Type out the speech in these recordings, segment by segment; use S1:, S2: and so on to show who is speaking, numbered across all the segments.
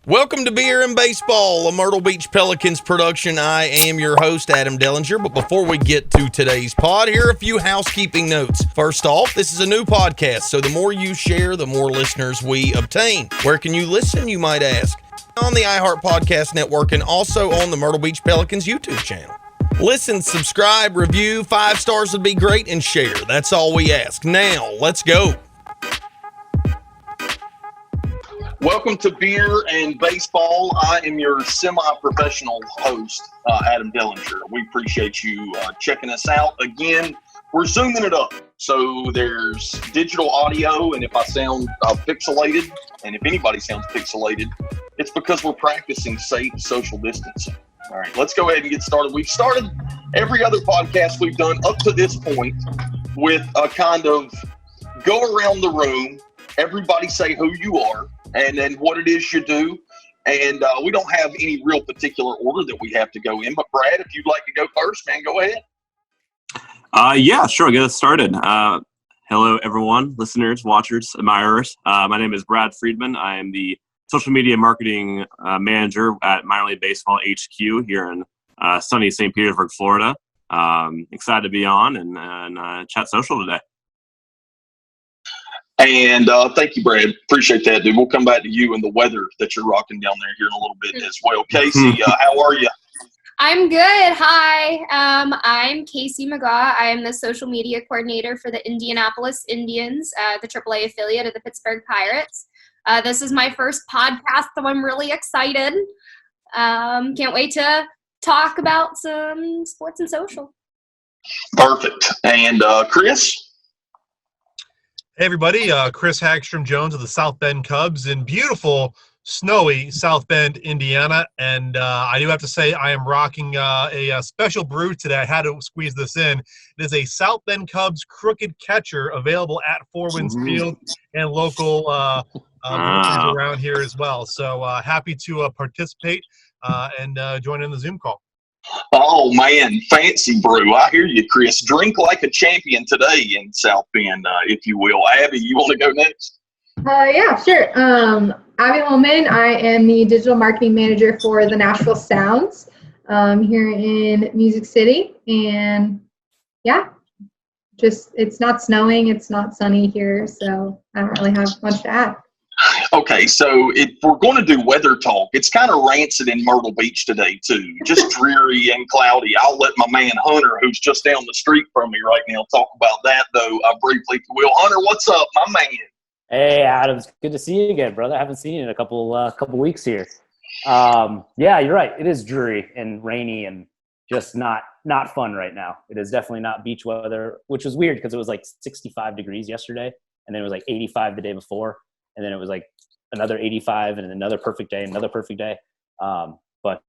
S1: Welcome to Beer and Baseball, a Myrtle Beach Pelicans production. I am your host, Adam Dellinger. But before we get to today's pod, here are a few housekeeping notes. First off, this is a new podcast, so the more you share, the more listeners we obtain. Where can you listen, you might ask? On the iHeart Podcast Network and also on the Myrtle Beach Pelicans YouTube channel. Listen, subscribe, review, 5 stars would be great, and share. That's all we ask. Now, let's go. Welcome to Beer and Baseball. I am your semi-professional host, Adam Dellinger. We appreciate you checking us out. Again, we're zooming it up. So there's digital audio, and if I sound pixelated, and if anybody sounds pixelated, it's because we're practicing safe social distancing. All right, let's go ahead and get started. We've started every other podcast we've done up to this point with a kind of go around the room, everybody say who you are, and then what it is you do. And we don't have any real particular order that we have to go in. But, Brad, if you'd like to go first, man, go ahead.
S2: Yeah, sure. Get us started. Hello, everyone, listeners, watchers, admirers. My name is Brad Friedman. I am the social media marketing manager at Minor League Baseball HQ here in sunny St. Petersburg, Florida. Excited to be on and chat social today.
S1: And thank you, Brad. Appreciate that, dude. We'll come back to you and the weather that you're rocking down there here in a little bit as well. Casey, how are you?
S3: I'm good. Hi. I'm Casey McGaw. I am the social media coordinator for the Indianapolis Indians, the AAA affiliate of the Pittsburgh Pirates. This is my first podcast, so I'm really excited. Can't wait to talk about some sports and social.
S1: Perfect. And Chris?
S4: Hey, everybody. Chris Hagstrom-Jones of the South Bend Cubs in beautiful, snowy South Bend, Indiana. And I do have to say I am rocking a special brew today. I had to squeeze this in. It is a South Bend Cubs Crooked Catcher available at Four Winds Field and local breweries around here as well. So happy to participate and join in the Zoom call.
S1: Oh, man, fancy brew. I hear you, Chris. Drink like a champion today in South Bend, if you will. Abby, you want to go next?
S5: Yeah, sure. Abby Holman. I am the digital marketing manager for the Nashville Sounds here in Music City. And, yeah, just it's not snowing. It's not sunny here, so I don't really have much to add.
S1: Okay, so if we're going to do weather talk, it's kind of rancid in Myrtle Beach today, too. Just dreary and cloudy. I'll let my man Hunter, who's just down the street from me right now, talk about that, though, briefly, if you will. Hunter, what's up, my man?
S6: Hey, Adam. It's good to see you again, brother. I haven't seen you in a couple weeks here. Yeah, you're right. It is dreary and rainy and just not fun right now. It is definitely not beach weather, which was weird because it was like 65 degrees yesterday, and then it was like 85 the day before. And then it was like another 85 and another perfect day, But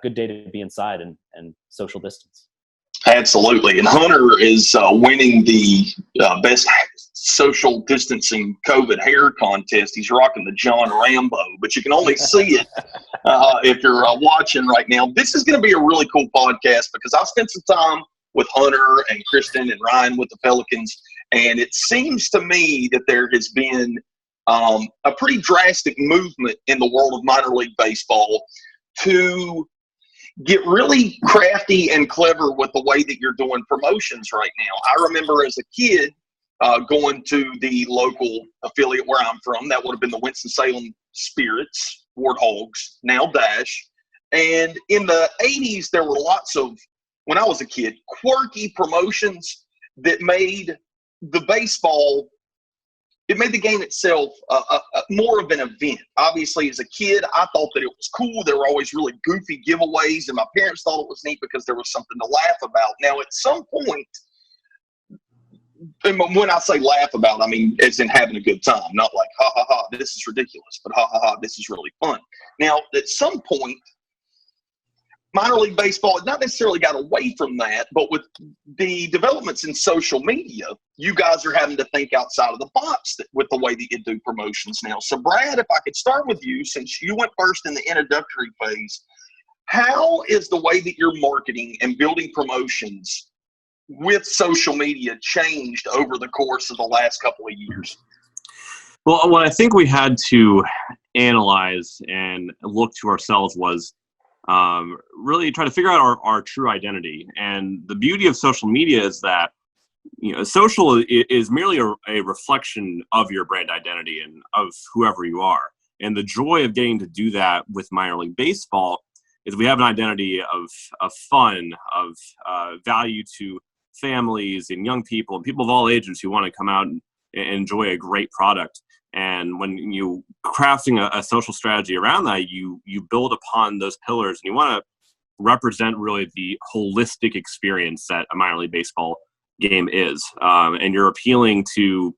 S6: good day to be inside and social distance.
S1: Absolutely. And Hunter is winning the best social distancing COVID hair contest. He's rocking the John Rambo, but you can only see it if you're watching right now. This is going to be a really cool podcast because I've spent some time with Hunter and Kristen and Ryan with the Pelicans. And it seems to me that there has been a pretty drastic movement in the world of minor league baseball to get really crafty and clever with the way that you're doing promotions right now. I remember as a kid going to the local affiliate where I'm from. That would have been the Winston-Salem Spirits, Warthogs, now Dash. And in the 80s, there were lots of, when I was a kid, quirky promotions that made the baseball – it made the game itself more of an event. Obviously, as a kid, I thought that it was cool. There were always really goofy giveaways, and my parents thought it was neat because there was something to laugh about. Now, at some point, and when I say laugh about, I mean as in having a good time, not like, ha, ha, ha, this is ridiculous, but ha, ha, ha, this is really fun. Now, at some point, minor league baseball had not necessarily got away from that, but with the developments in social media, you guys are having to think outside of the box with the way that you do promotions now. So, Brad, if I could start with you, since you went first in the introductory phase, how is the way that you're marketing and building promotions with social media changed over the course of the last couple of years?
S2: Well, I think we had to analyze and look to ourselves was really try to figure out our true identity. And the beauty of social media is that, social is merely a reflection of your brand identity and of whoever you are. And the joy of getting to do that with minor league baseball is we have an identity of fun, of value to families and young people and people of all ages who want to come out and enjoy a great product. And when you crafting a social strategy around that, you build upon those pillars, and you want to represent really the holistic experience that a minor league baseball game is. And you're appealing to,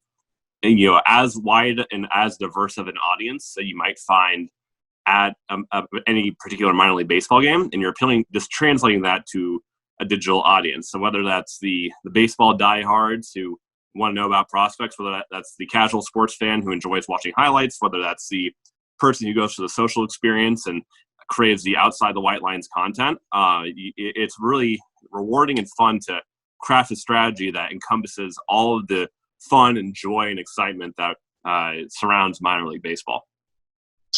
S2: as wide and as diverse of an audience that you might find at any particular minor league baseball game, and you're appealing, just translating that to a digital audience. So whether that's the baseball diehards who want to know about prospects, whether that's the casual sports fan who enjoys watching highlights, whether that's the person who goes to the social experience and craves the outside the white lines content, it's really rewarding and fun to craft a strategy that encompasses all of the fun and joy and excitement that surrounds minor league baseball.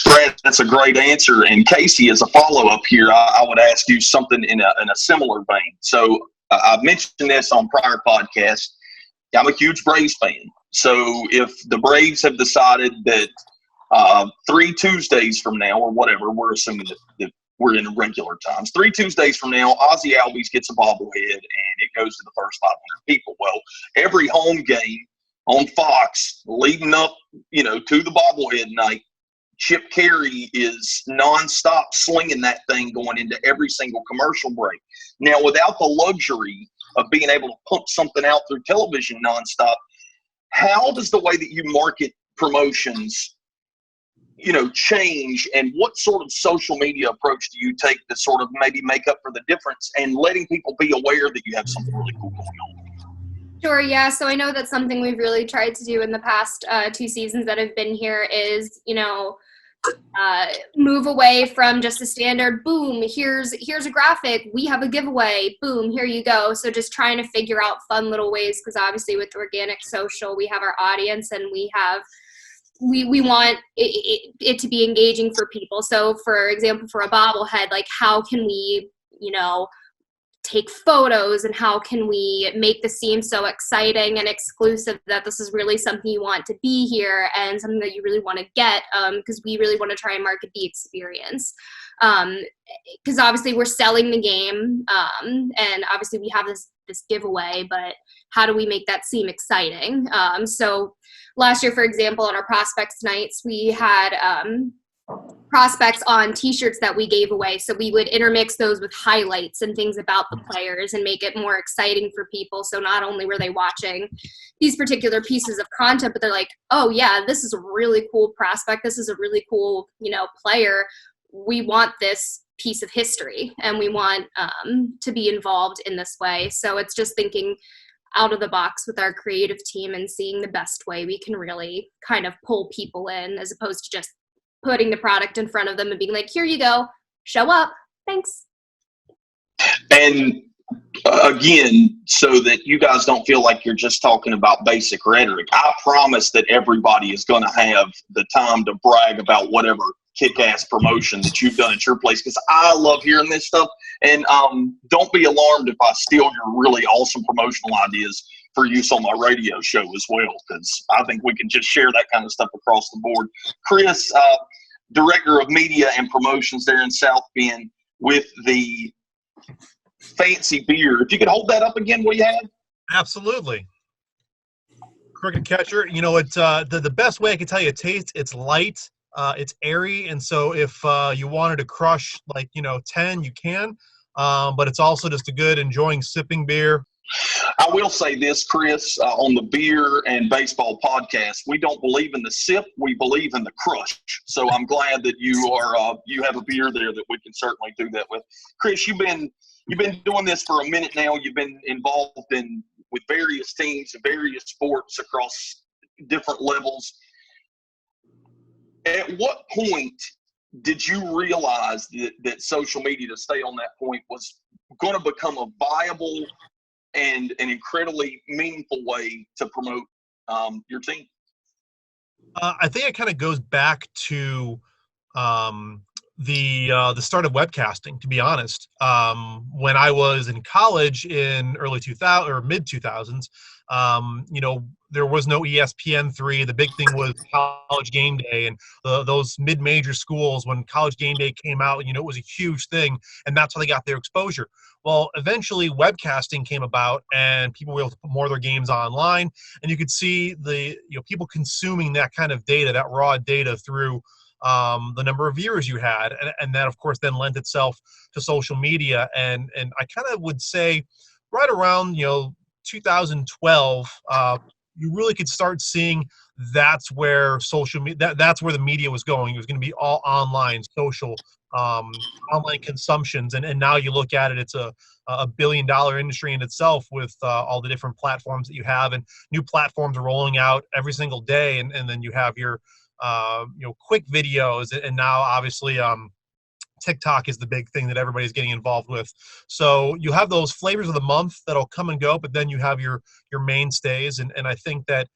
S1: Brad, that's a great answer. And Casey, as a follow-up here, I would ask you something in a similar vein. So I've mentioned this on prior podcasts. I'm a huge Braves fan. So if the Braves have decided that 3 Tuesdays from now, or whatever, we're assuming that we're in regular times, 3 Tuesdays from now, Ozzie Albies gets a bobblehead and it goes to the first 500 people. Well, every home game on Fox leading up, to the bobblehead night, Chip Carey is nonstop slinging that thing going into every single commercial break. Now, without the luxury of being able to pump something out through television nonstop, how does the way that you market promotions, change, and what sort of social media approach do you take to sort of maybe make up for the difference and letting people be aware that you have something really cool going on?
S3: Sure, yeah. So I know that's something we've really tried to do in the past 2 seasons that have been here is, move away from just a standard, boom, here's a graphic, we have a giveaway, boom, here you go. So just trying to figure out fun little ways, because obviously with organic social, we have our audience and we want it to be engaging for people. So for example, for a bobblehead, like how can we, take photos, and how can we make this seem so exciting and exclusive that this is really something you want to be here and something that you really want to get, because we really want to try and market the experience, because obviously we're selling the game, and obviously we have this giveaway, but how do we make that seem exciting? So last year, for example, on our prospects nights, we had prospects on t-shirts that we gave away. So we would intermix those with highlights and things about the players and make it more exciting for people. So not only were they watching these particular pieces of content, but they're like, oh yeah, this is a really cool prospect. This is a really cool, player. We want this piece of history and we want to be involved in this way. So it's just thinking out of the box with our creative team and seeing the best way we can really kind of pull people in, as opposed to just putting the product in front of them and being like, here you go, show up, thanks.
S1: And again, so that you guys don't feel like you're just talking about basic rhetoric, I promise that everybody is going to have the time to brag about whatever kick-ass promotion that you've done at your place, because I love hearing this stuff. And don't be alarmed if I steal your really awesome promotional ideas for use on my radio show as well, because I think we can just share that kind of stuff across the board. Chris, Director of Media and Promotions there in South Bend, with the fancy beer. If you could hold that up again, what do you have?
S4: Absolutely. Crooked Catcher. It's the best way I can tell you it tastes. It's light. It's airy, and so if you wanted to crush 10, you can. But it's also just a good, enjoying sipping beer.
S1: I will say this, Chris, on the beer and baseball podcast, we don't believe in the sip, we believe in the crush. So I'm glad that you have a beer there that we can certainly do that with. Chris, you've been doing this for a minute now. You've been involved with various teams and various sports across different levels. At what point did you realize that social media, to stay on that point, was going to become a viable and an incredibly meaningful way to promote your team?
S4: I think it kind of goes back to the start of webcasting, to be honest. When I was in college in early 2000 or mid 2000s, there was no ESPN3. The big thing was College Game Day, and those mid-major schools, when College Game Day came out, it was a huge thing, and that's how they got their exposure. Well, eventually webcasting came about, and people were able to put more of their games online, and you could see the people consuming that kind of data, that raw data, through the number of viewers you had, and that of course then lent itself to social media. And I kind of would say right around 2012, you really could start seeing that's where social media, that's where the media was going. It was going to be all online, social, online consumptions, and now you look at it, it's a $1 billion industry in itself, with all the different platforms that you have, and new platforms are rolling out every single day, and then you have your quick videos, and now obviously TikTok is the big thing that everybody's getting involved with. So you have those flavors of the month that'll come and go, but then you have your mainstays, and I think that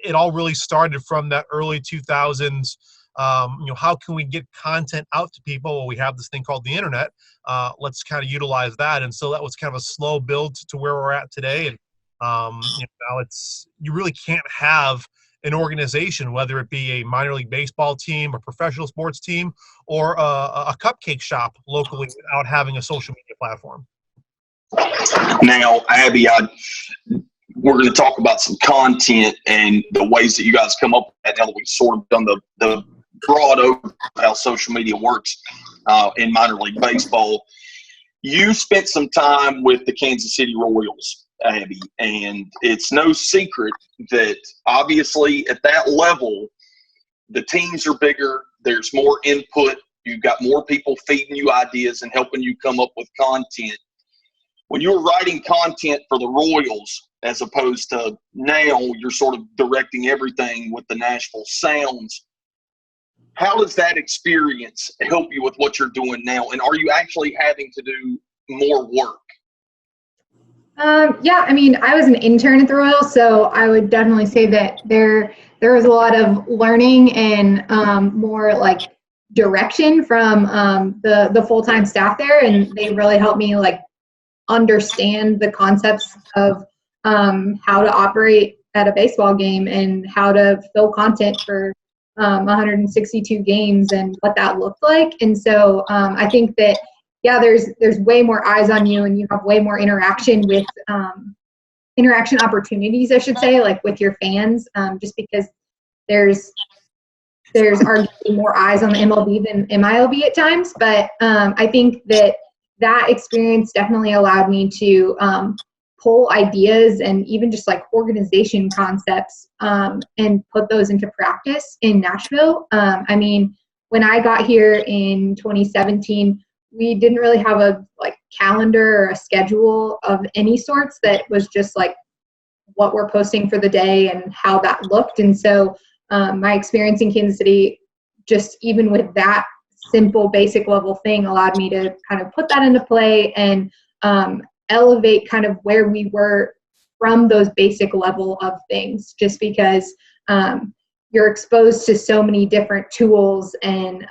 S4: it all really started from that early 2000s. How can we get content out to people? Well, we have this thing called the internet. Let's kind of utilize that, and so that was kind of a slow build to where we're at today. And now you really can't have an organization, whether it be a minor league baseball team, a professional sports team, or a cupcake shop locally, without having a social media platform.
S1: Now, Abby, we're going to talk about some content and the ways that you guys come up with that, now that we've sort of done the broad overview of how social media works in minor league baseball. You spent some time with the Kansas City Royals, Abby, and it's no secret that obviously at that level, the teams are bigger, there's more input, you've got more people feeding you ideas and helping you come up with content. When you were writing content for the Royals, as opposed to now you're sort of directing everything with the Nashville Sounds, how does that experience help you with what you're doing now? And are you actually having to do more work?
S5: Yeah, I mean, I was an intern at the Royals, so I would definitely say that there was a lot of learning and more like direction from the full-time staff there, and they really helped me like understand the concepts of how to operate at a baseball game and how to fill content for 162 games and what that looked like. And so I think that, yeah, there's way more eyes on you, and you have way more interaction with interaction opportunities, I should say, like with your fans, just because there's arguably more eyes on the MLB than MILB at times. But I think that experience definitely allowed me to pull ideas and even just like organization concepts and put those into practice in Nashville. I mean, when I got here in 2017, we didn't really have a like calendar or a schedule of any sorts that was just like what we're posting for the day and how that looked. And so my experience in Kansas City, just even with that simple basic level thing, allowed me to kind of put that into play and elevate kind of where we were from those basic level of things, just because you're exposed to so many different tools and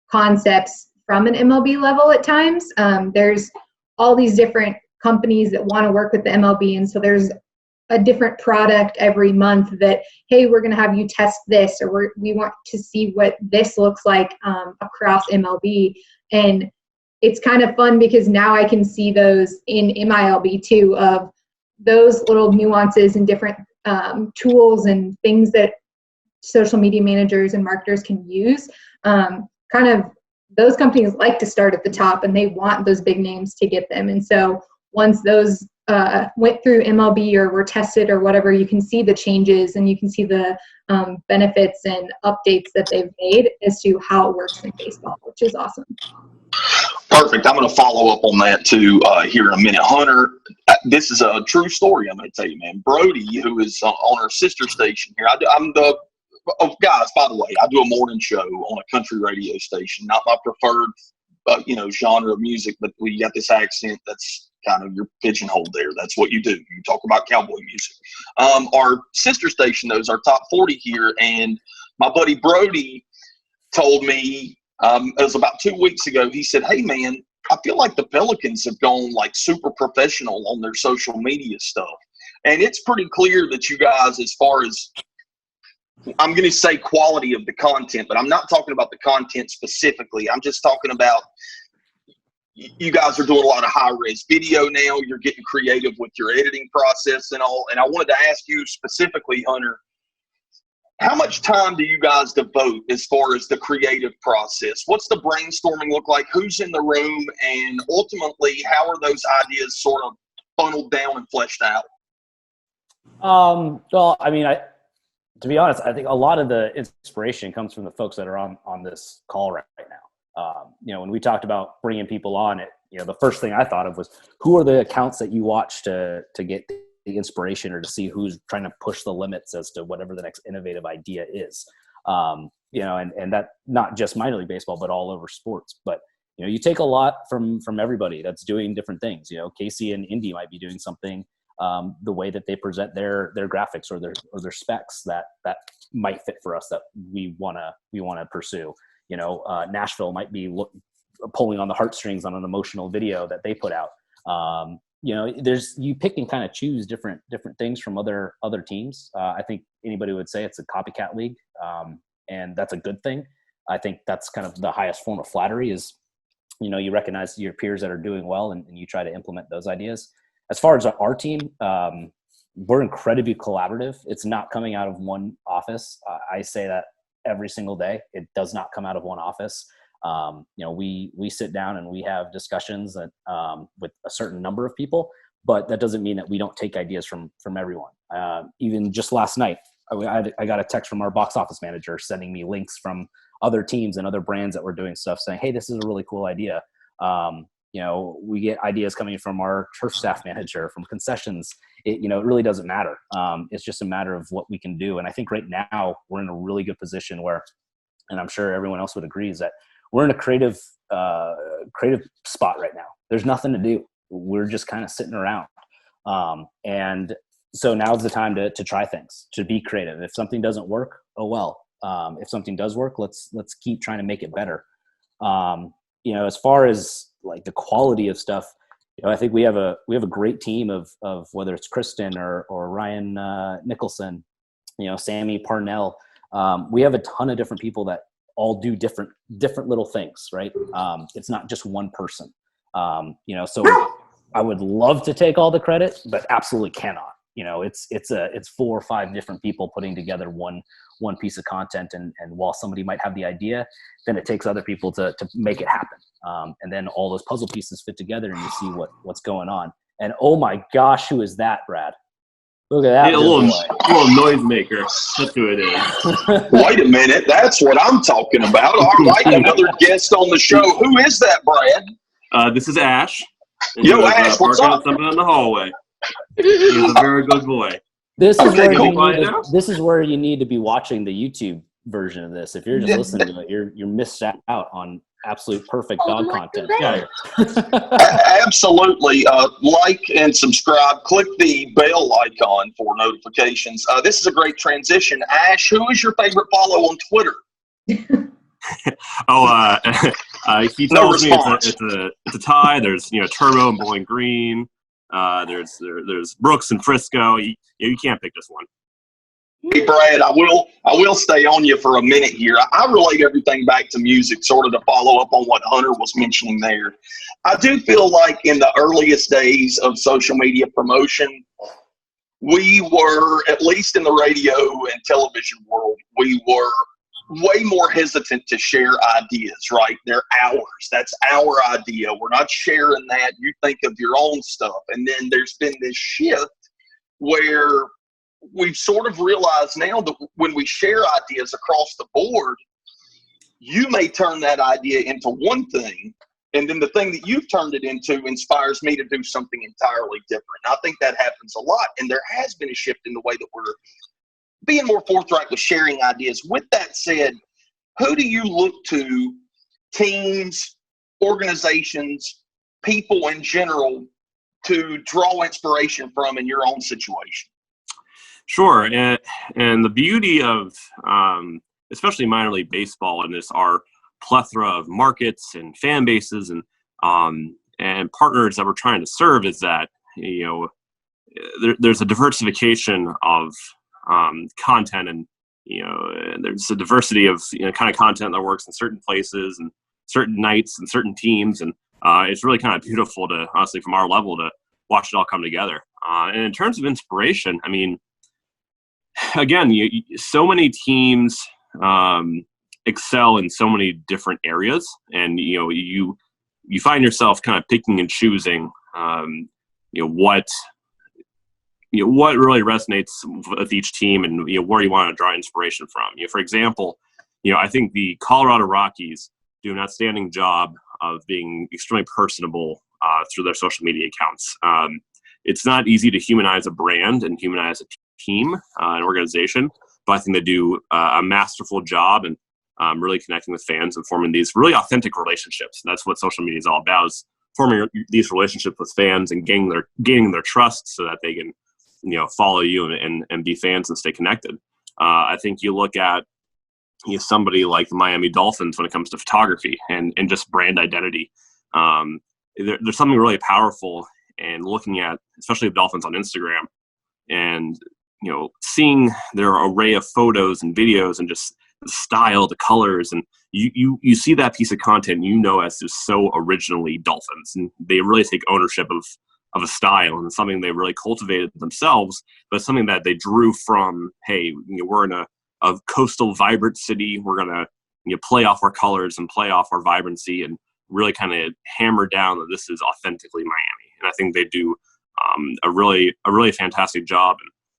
S5: concepts from an MLB level at times. There's all these different companies that want to work with the MLB, and so there's a different product every month that, hey, we're going to have you test this, or we want to see what this looks like across MLB. And it's kind of fun because now I can see those in MILB too, of those little nuances and different tools and things that social media managers and marketers can use. Kind of those companies like to start at the top, and they want those big names to get them. And so once those went through MLB or were tested or whatever, you can see the changes and you can see the benefits and updates that they've made as to how it works in baseball, which is awesome.
S1: Perfect. I'm going to follow up on that too here in a minute. Hunter, this is a true story I'm going to tell you, man. Brody, who is on our sister station here, guys, by the way, I do a morning show on a country radio station, not my preferred genre of music, but we got this accent that's kind of your pigeonhole there. That's what you do. You talk about cowboy music. Our sister station, though, is our top 40 here, and my buddy Brody told me, it was about 2 weeks ago, he said, hey man, I feel like the Pelicans have gone like super professional on their social media stuff. And it's pretty clear that you guys, as far as, I'm going to say quality of the content, but I'm not talking about the content specifically. I'm just talking about, you guys are doing a lot of high-res video now. You're getting creative with your editing process and all. And I wanted to ask you specifically, Hunter, how much time do you guys devote as far as the creative process? What's the brainstorming look like? Who's in the room? And ultimately, how are those ideas sort of funneled down and fleshed out?
S6: Well, I mean, to be honest, I think a lot of the inspiration comes from the folks that are on this call right now. When we talked about bringing people on, the first thing I thought of was, who are the accounts that you watch to get the inspiration, or to see who's trying to push the limits as to whatever the next innovative idea is. And that not just minor league baseball, but all over sports. But you take a lot from everybody that's doing different things. Casey and Indy might be doing something, the way that they present their graphics or their specs that might fit for us, that we want to pursue. Nashville might be pulling on the heartstrings on an emotional video that they put out. You pick and kind of choose different things from other teams. I think anybody would say it's a copycat league, and that's a good thing. I think that's kind of the highest form of flattery is, you recognize your peers that are doing well, and you try to implement those ideas. As far as our team, we're incredibly collaborative. It's not coming out of one office. I say that every single day. It does not come out of one office. We sit down and we have discussions that, with a certain number of people, but that doesn't mean that we don't take ideas from everyone. Even just last night, I got a text from our box office manager sending me links from other teams and other brands that were doing stuff, saying, hey, this is a really cool idea. We get ideas coming from our turf staff manager, from concessions. It really doesn't matter. It's just a matter of what we can do. And I think right now we're in a really good position where, and I'm sure everyone else would agree, is that we're in a creative spot right now. There's nothing to do. We're just kind of sitting around. And so now's the time to try things, to be creative. If something doesn't work, oh well. If something does work, let's keep trying to make it better. As far as like the quality of stuff, I think we have a great team of whether it's Kristen or Ryan Nicholson, Sammy Parnell. We have a ton of different people that all do different little things, right? It's not just one person. So I would love to take all the credit, but absolutely cannot. It's 4 or 5 different people putting together one piece of content, and while somebody might have the idea, then it takes other people to make it happen. And then all those puzzle pieces fit together, and you see what's going on. And oh my gosh, who is that, Brad? Look at that.
S2: Hey, a little noisemaker. That's who it is.
S1: Wait a minute. That's what I'm talking about. All right, another guest on the show. Who is that, Brad?
S2: This is Ash.
S1: Yo, Ash, what's up?
S2: Something in the hallway. He's a very good boy.
S6: This is
S1: cool.
S6: where you need to be watching the YouTube version of this. If you're just listening to it, you're missed out on absolute perfect dog content.
S2: Yeah.
S1: Absolutely. Like and subscribe. Click the bell icon for notifications. This is a great transition. Ash, who is your favorite follow on Twitter?
S2: He tells me it's a tie. There's Turbo and Bowling Green. There's Brooks and Frisco. You can't pick just one.
S1: Hey Brad, I will stay on you for a minute here. I relate everything back to music, sort of to follow up on what Hunter was mentioning there. I do feel like in the earliest days of social media promotion, we were, at least in the radio and television world, we were way more hesitant to share ideas, right? They're ours. That's our idea. We're not sharing that. You think of your own stuff. And then there's been this shift where we've sort of realized now that when we share ideas across the board, you may turn that idea into one thing, and then the thing that you've turned it into inspires me to do something entirely different. I think that happens a lot, and there has been a shift in the way that we're being more forthright with sharing ideas. With that said, who do you look to, teams, organizations, people in general, to draw inspiration from in your own situation?
S2: Sure, and the beauty of especially minor league baseball and this our plethora of markets and fan bases and partners that we're trying to serve is that, there's a diversification of content, and there's a diversity of kind of content that works in certain places and certain nights and certain teams, and it's really kind of beautiful to, honestly, from our level, to watch it all come together. And in terms of inspiration, I mean, again, so many teams excel in so many different areas, and you find yourself kind of picking and choosing what really resonates with each team, and where you want to draw inspiration from. For example, I think the Colorado Rockies do an outstanding job of being extremely personable through their social media accounts. It's not easy to humanize a brand and humanize a team, an organization, but I think they do a masterful job and really connecting with fans and forming these really authentic relationships. And that's what social media is all about, is forming these relationships with fans and gaining their trust so that they can follow you and be fans and stay connected. I think you look at somebody like the Miami Dolphins when it comes to photography and just brand identity. There's something really powerful in looking at, especially the Dolphins on Instagram, and seeing their array of photos and videos and just the style, the colors, and you see that piece of content as just so originally Dolphins, and they really take ownership of a style, and something they really cultivated themselves, but something that they drew from, hey, we're in a coastal vibrant city, we're going to play off our colors and play off our vibrancy and really kind of hammer down that this is authentically Miami. And I think they do a really fantastic job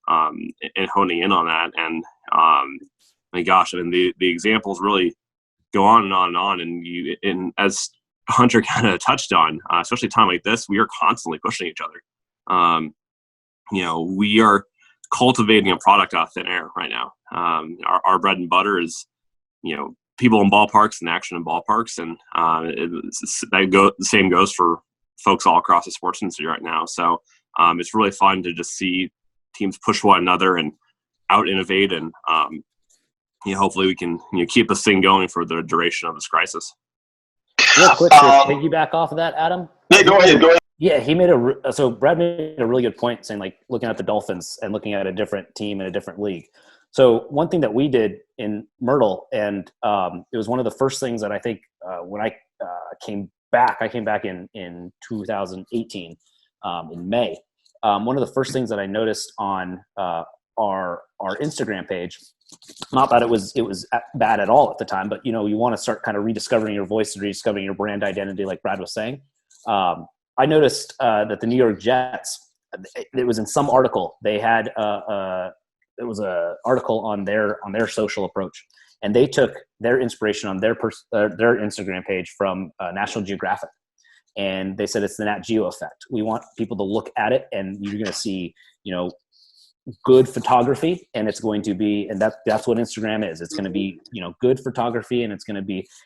S2: in honing in on that. And my gosh, I mean, the examples really go on and on and on. And as Hunter kind of touched on, especially a time like this, we are constantly pushing each other. We are cultivating a product out of thin air right now. Our bread and butter is, people in ballparks and action in ballparks, and the same goes for folks all across the sports industry right now. So it's really fun to just see teams push one another and out innovate, and hopefully we can keep this thing going for the duration of this crisis.
S6: Real quick, just piggyback off of that, Adam.
S1: Yeah, go ahead.
S6: Yeah, so Brad made a really good point, saying like looking at the Dolphins and looking at a different team in a different league. So one thing that we did in Myrtle, and it was one of the first things that I think when I came back in 2018 in May. One of the first things that I noticed on our Instagram page, not that it was bad at all at the time, but you want to start kind of rediscovering your voice and rediscovering your brand identity, like Brad was saying. I noticed that the New York Jets, it was in some article, they had it was an article on their social approach, and they took their inspiration on their Instagram page from National Geographic, and they said it's the Natgeo Effect. We want people to look at it, and you're going to see good photography, and it's going to be, and that's what Instagram is. It's going to be good photography, and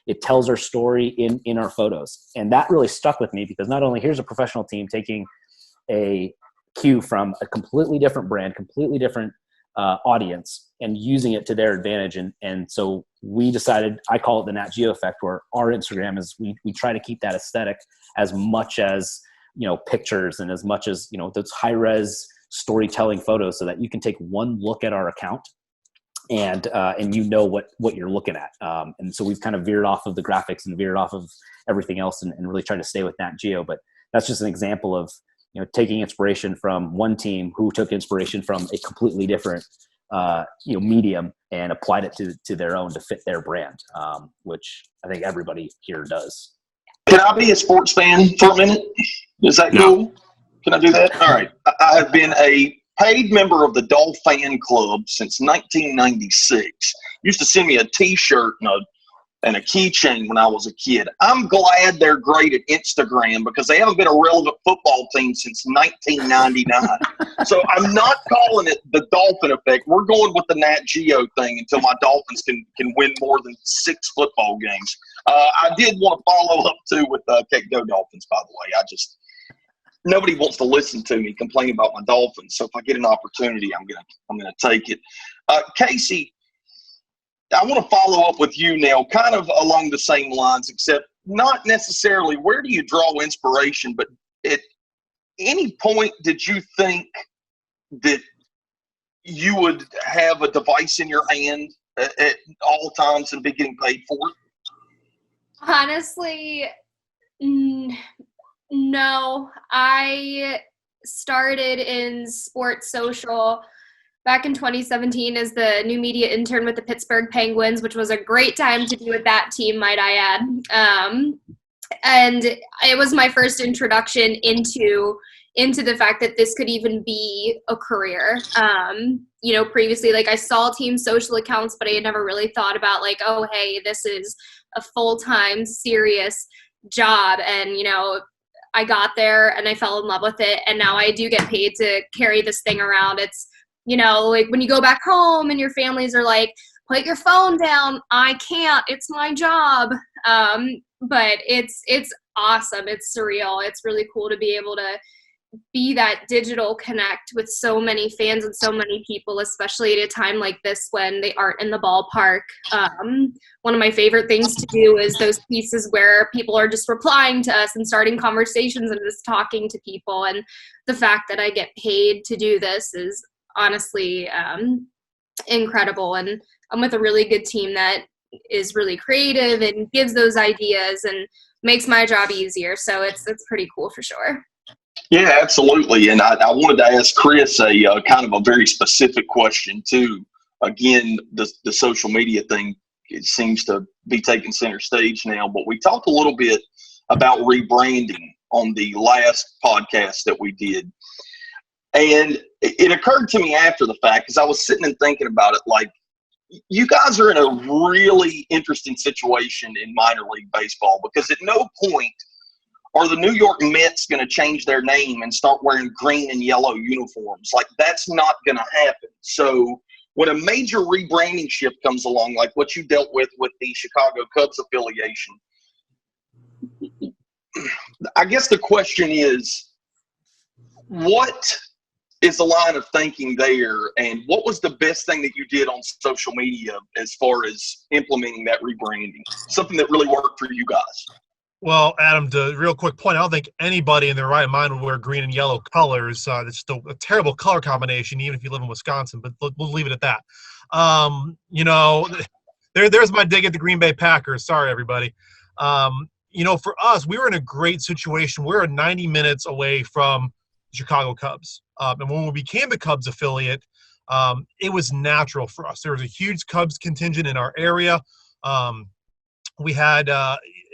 S6: it tells our story in our photos. And that really stuck with me, because not only here's a professional team taking a cue from a completely different brand, completely different audience, and using it to their advantage. And so we decided, I call it the Natgeo Effect, where our Instagram is, we try to keep that aesthetic as much as pictures, and as much as those high res storytelling photos, so that you can take one look at our account and what you're looking at. And so we've kind of veered off of the graphics and veered off of everything else, and really tried to stay with Nat Geo. But that's just an example of taking inspiration from one team who took inspiration from a completely different medium and applied it to their own to fit their brand, which I think everybody here does.
S1: Can I be a sports fan for a minute? Is that cool? Can I do that? All right. I have been a paid member of the Dolph Fan Club since 1996. Used to send me a T-shirt and a keychain when I was a kid. I'm glad they're great at Instagram, because they haven't been a relevant football team since 1999. So I'm not calling it the Dolphin Effect. We're going with the Nat Geo thing until my Dolphins can win more than 6 football games. I did want to follow up too with Go Dolphins, by the way. Nobody wants to listen to me complain about my Dolphins, so if I get an opportunity, I'm gonna take it. Casey, I want to follow up with you now, kind of along the same lines, except not necessarily where do you draw inspiration, but at any point did you think that you would have a device in your hand at all times and be getting paid for it?
S3: Honestly, no. I started in sports social back in 2017 as the new media intern with the Pittsburgh Penguins, which was a great time to be with that team, might I add. And it was my first introduction into the fact that this could even be a career. Previously, like, I saw team social accounts, but I had never really thought about, like, oh, hey, this is a full-time, serious job. And, I got there and I fell in love with it. And now I do get paid to carry this thing around. It's, like when you go back home and your families are like, put your phone down. I can't, it's my job. But it's awesome. It's surreal. It's really cool to be able to be that digital connect with so many fans and so many people, especially at a time like this when they aren't in the ballpark. One of my favorite things to do is those pieces where people are just replying to us and starting conversations and just talking to people. And the fact that I get paid to do this is honestly incredible. And I'm with a really good team that is really creative and gives those ideas and makes my job easier. So it's pretty cool for sure.
S1: Yeah, absolutely. And I wanted to ask Chris a kind of a very specific question too. Again, the social media thing, it seems to be taking center stage now, but we talked a little bit about rebranding on the last podcast that we did. And it occurred to me after the fact, because I was sitting and thinking about it, like, you guys are in a really interesting situation in minor league baseball, because at no point are the New York Mets going to change their name and start wearing green and yellow uniforms. Like, that's not going to happen. So when a major rebranding shift comes along, like what you dealt with the Chicago Cubs affiliation, I guess the question is, what is the line of thinking there, and what was the best thing that you did on social media as far as implementing that rebranding? Something that really worked for you guys.
S4: Well, Adam, to real quick point, I don't think anybody in their right mind would wear green and yellow colors. It's just a terrible color combination, even if you live in Wisconsin, but we'll leave it at that. There's my dig at the Green Bay Packers. Sorry, everybody. For us, we were in a great situation. We were 90 minutes away from the Chicago Cubs. And when we became the Cubs affiliate, it was natural for us. There was a huge Cubs contingent in our area. We had,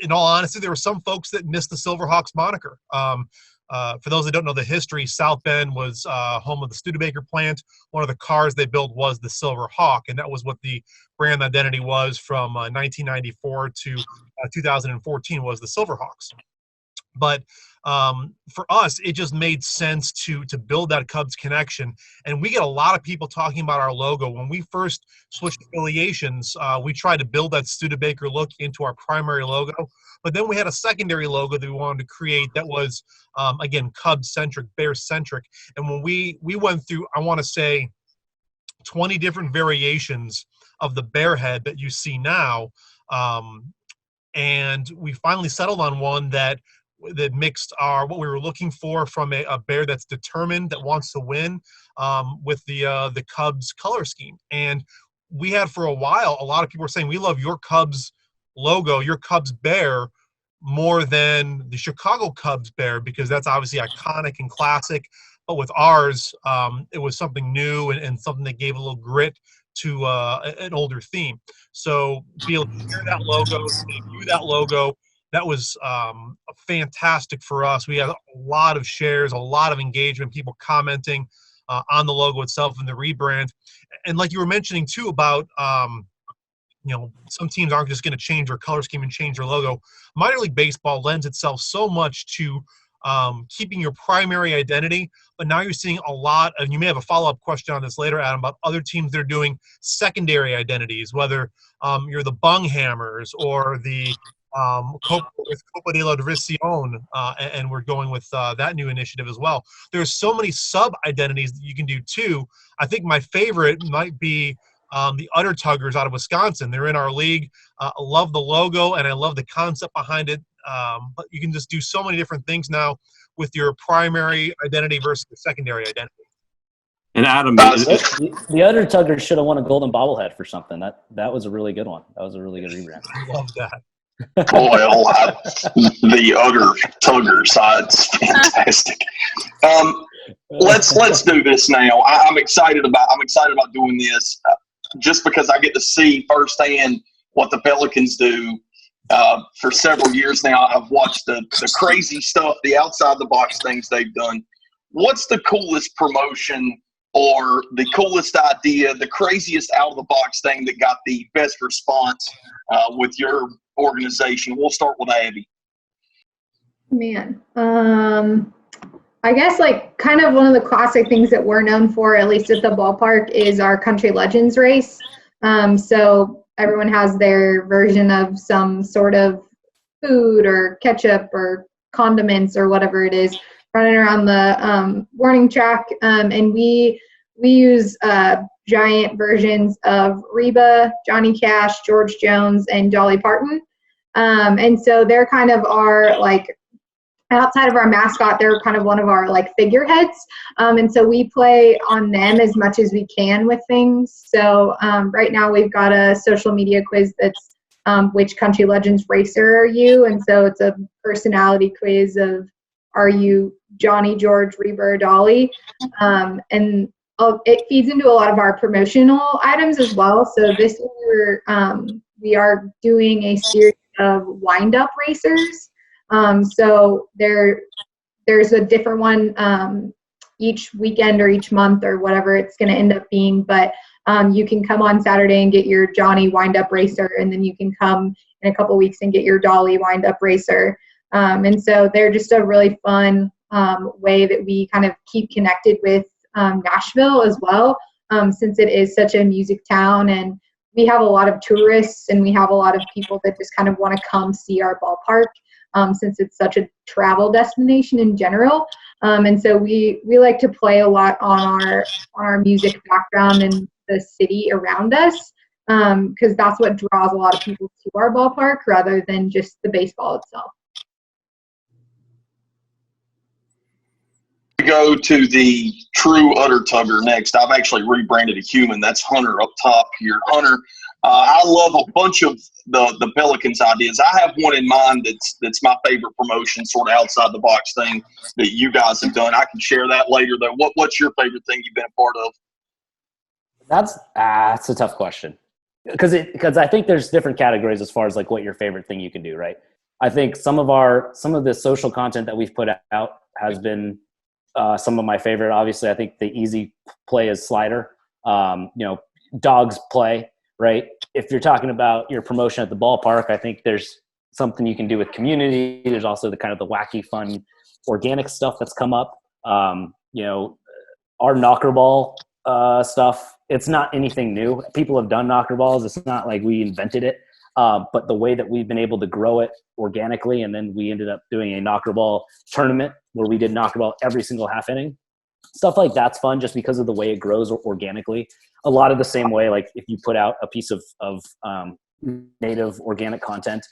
S4: in all honesty, there were some folks that missed the Silverhawks moniker. For those that don't know the history, South Bend was home of the Studebaker plant. One of the cars they built was the Silverhawk, and that was what the brand identity was from 1994 to 2014 was the Silverhawks. But for us, it just made sense to build that Cubs connection. And we get a lot of people talking about our logo. When we first switched affiliations, we tried to build that Studebaker look into our primary logo. But then we had a secondary logo that we wanted to create that was, again, Cubs-centric, Bears-centric. And when we went through, I want to say, 20 different variations of the bear head that you see now, and we finally settled on one that mixed what we were looking for from a bear that's determined, that wants to win, with the Cubs color scheme. And we had, for a while, a lot of people were saying, we love your Cubs logo, your Cubs bear, more than the Chicago Cubs bear, because that's obviously iconic and classic. But with ours, it was something new and something that gave a little grit to an older theme. So be able to hear that logo, view that logo, that was fantastic for us. We had a lot of shares, a lot of engagement, people commenting on the logo itself and the rebrand. And like you were mentioning too about, some teams aren't just going to change their color scheme and change their logo. Minor League Baseball lends itself so much to keeping your primary identity, but now you're seeing a lot, and you may have a follow-up question on this later, Adam, about other teams that are doing secondary identities, whether you're the Bunghammers or the Copa de la División, and we're going with that new initiative as well. There's so many sub-identities that you can do too. I think my favorite might be the Udder Tuggers out of Wisconsin. They're in our league. I love the logo, and I love the concept behind it. But you can just do so many different things now with your primary identity versus your secondary identity.
S2: And Adam,
S6: The Udder Tuggers should have won a golden bobblehead for something. That was a really good one. That was a really good rebrand.
S4: I love that.
S1: Well, the Udder Tuggers, it's fantastic. Let's do this now. I'm excited about doing this just because I get to see firsthand what the Pelicans do. For several years now, I've watched the crazy stuff, the outside the box things they've done. What's the coolest promotion or the coolest idea, the craziest out of the box thing that got the best response with your organization? We'll start with Abby.
S5: Man, I guess like kind of one of the classic things that we're known for, at least at the ballpark, is our Country Legends race. So everyone has their version of some sort of food or ketchup or condiments or whatever it is running around the warning track. And we use giant versions of Reba, Johnny Cash, George Jones, and Dolly Parton. And so they're kind of our, like, outside of our mascot, they're kind of one of our, like, figureheads. And so we play on them as much as we can with things. So right now we've got a social media quiz that's which Country Legends racer are you? And so it's a personality quiz of, are you Johnny, George, Reba, or Dolly? And it feeds into a lot of our promotional items as well. So this year we are doing a series of wind-up racers. So there's a different one each weekend or each month or whatever it's going to end up being. But you can come on Saturday and get your Johnny wind-up racer, and then you can come in a couple weeks and get your Dolly wind-up racer. And so they're just a really fun way that we kind of keep connected with Nashville as well, since it is such a music town, and we have a lot of tourists and we have a lot of people that just kind of want to come see our ballpark, since it's such a travel destination in general. And so we like to play a lot on our music background and the city around us, because that's what draws a lot of people to our ballpark rather than just the baseball itself.
S1: Go to the true Udder Tugger next. I've actually rebranded a human. That's Hunter up top here. Hunter, I love a bunch of the Pelicans ideas. I have one in mind that's my favorite promotion, sort of outside the box thing that you guys have done. I can share that later though. What's your favorite thing you've been a part of?
S6: That's a tough question, because I think there's different categories as far as like what your favorite thing you can do, right? I think some of the social content that we've put out has been some of my favorite. Obviously, I think the easy play is Slider. Dogs play, right? If you're talking about your promotion at the ballpark, I think there's something you can do with community. There's also the kind of the wacky, fun, organic stuff that's come up. Our knocker ball stuff, it's not anything new. People have done knocker balls. It's not like we invented it. But the way that we've been able to grow it organically, and then we ended up doing a knocker ball tournament where we did knocker ball every single half inning. Stuff like that's fun just because of the way it grows organically. A lot of the same way, like if you put out a piece of native organic content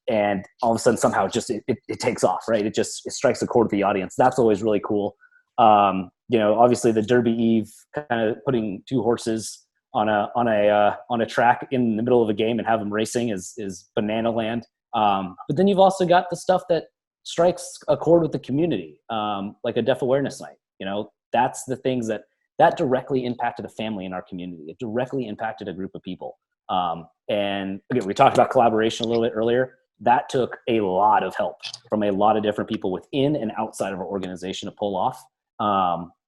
S6: and all of a sudden somehow it takes off, right? It strikes a chord with the audience. That's always really cool. Obviously the Derby Eve, kind of putting two horses on a track in the middle of a game and have them racing is banana land. But then you've also got the stuff that strikes a chord with the community, like a deaf awareness night. That's the things that directly impacted a family in our community. It directly impacted a group of people. And again, we talked about collaboration a little bit earlier. That took a lot of help from a lot of different people within and outside of our organization to pull off.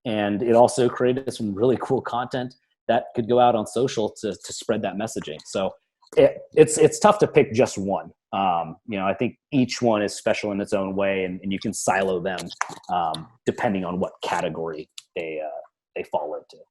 S6: And it also created some really cool content that could go out on social to spread that messaging. So it's tough to pick just one. I think each one is special in its own way, and you can silo them depending on what category they fall into.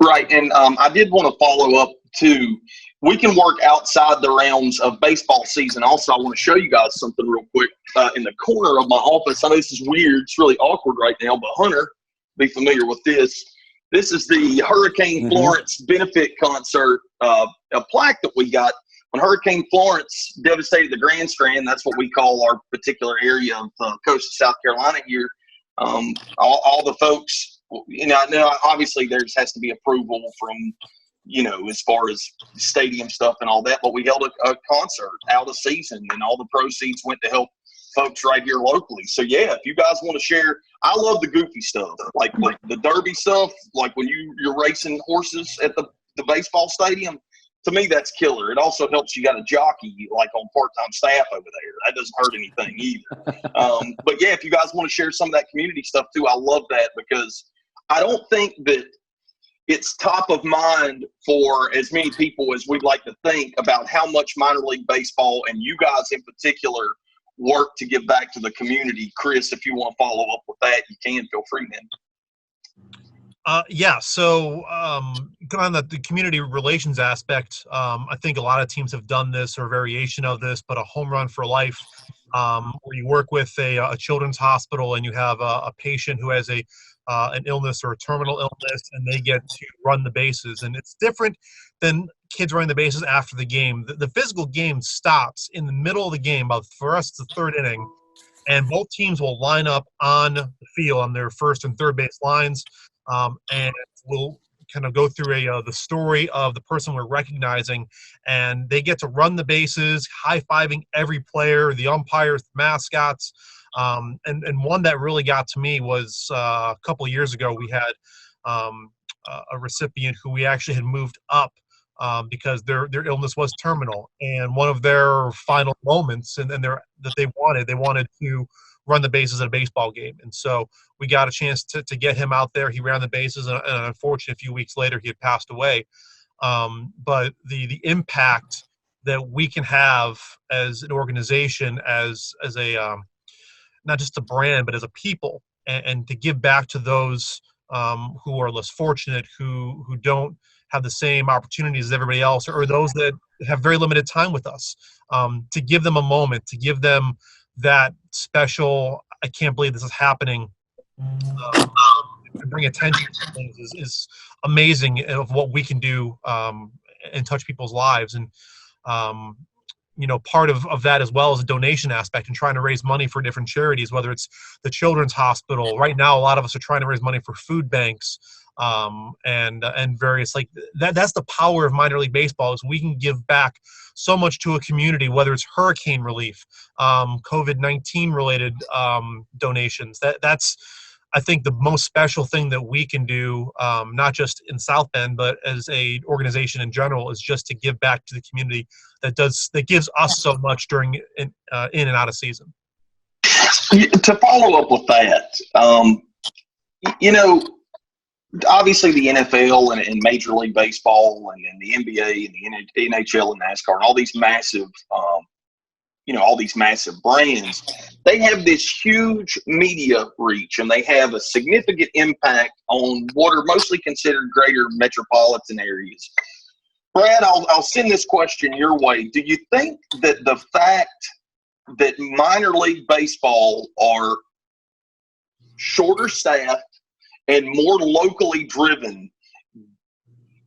S1: Right, and I did want to follow up too. We can work outside the realms of baseball season. Also, I want to show you guys something real quick. In the corner of my office, I know this is weird. It's really awkward right now, but Hunter, be familiar with this. This is the Hurricane Florence benefit concert, a plaque that we got when Hurricane Florence devastated the Grand Strand. That's what we call our particular area of the coast of South Carolina here. All the folks, obviously there has to be approval from, as far as stadium stuff and all that, but we held a concert out of season, and all the proceeds went to help folks right here locally. So yeah, if you guys want to share, I love the goofy stuff, like the derby stuff, like when you're racing horses at the baseball stadium. To me, that's killer. It also helps you got a jockey like on part-time staff over there. That doesn't hurt anything either. But yeah, if you guys want to share some of that community stuff too, I love that, because I don't think that it's top of mind for as many people as we'd like to think about how much minor league baseball, and you guys in particular, work to give back to the community. Chris, if you want to follow up with that, you can. Feel free, man.
S4: So on the community relations aspect, I think a lot of teams have done this or a variation of this, but a home run for life, where you work with a children's hospital and you have a patient who has an illness or a terminal illness, and they get to run the bases. And it's different than kids running the bases after the game. The physical game stops in the middle of the game. For us, it's the third inning, and both teams will line up on the field on their first and third base lines. And we'll kind of go through the story of the person we're recognizing, and they get to run the bases, high-fiving every player, the umpires, the mascots. And one that really got to me was a couple of years ago. We had a recipient who we actually had moved up because their illness was terminal, and one of their final moments that they wanted to run the bases at a baseball game. And so we got a chance to get him out there. He ran the bases, and unfortunately, a few weeks later, he had passed away. But the impact that we can have as an organization, as a not just a brand, but as a people, and to give back to those who are less fortunate, who don't have the same opportunities as everybody else, or those that have very limited time with us, to give them a moment, to give them that special, I can't believe this is happening, to bring attention to things is amazing of what we can do and touch people's lives. And part of that as well is a donation aspect and trying to raise money for different charities, whether it's the Children's Hospital. Right now, a lot of us are trying to raise money for food banks and various like that. That's the power of minor league baseball, is we can give back so much to a community, whether it's hurricane relief, COVID-19 related donations. That's I think the most special thing that we can do, not just in South Bend, but as a organization in general, is just to give back to the community that gives us so much during in and out of season.
S1: To follow up with that, obviously the NFL and Major League Baseball and the NBA and the NHL and NASCAR and all these massive, all these massive brands, they have this huge media reach, and they have a significant impact on what are mostly considered greater metropolitan areas. Brad, I'll send this question your way. Do you think that the fact that minor league baseball are shorter staffed and more locally driven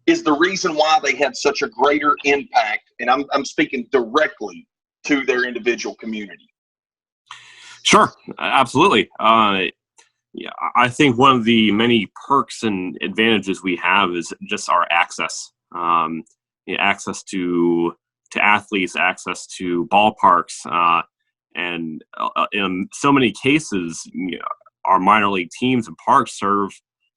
S1: is the reason why they have such a greater impact? And I'm speaking directly to their individual community.
S2: Sure, absolutely. I think one of the many perks and advantages we have is just our access. Access to athletes, access to ballparks, and in so many cases, our minor league teams and parks serve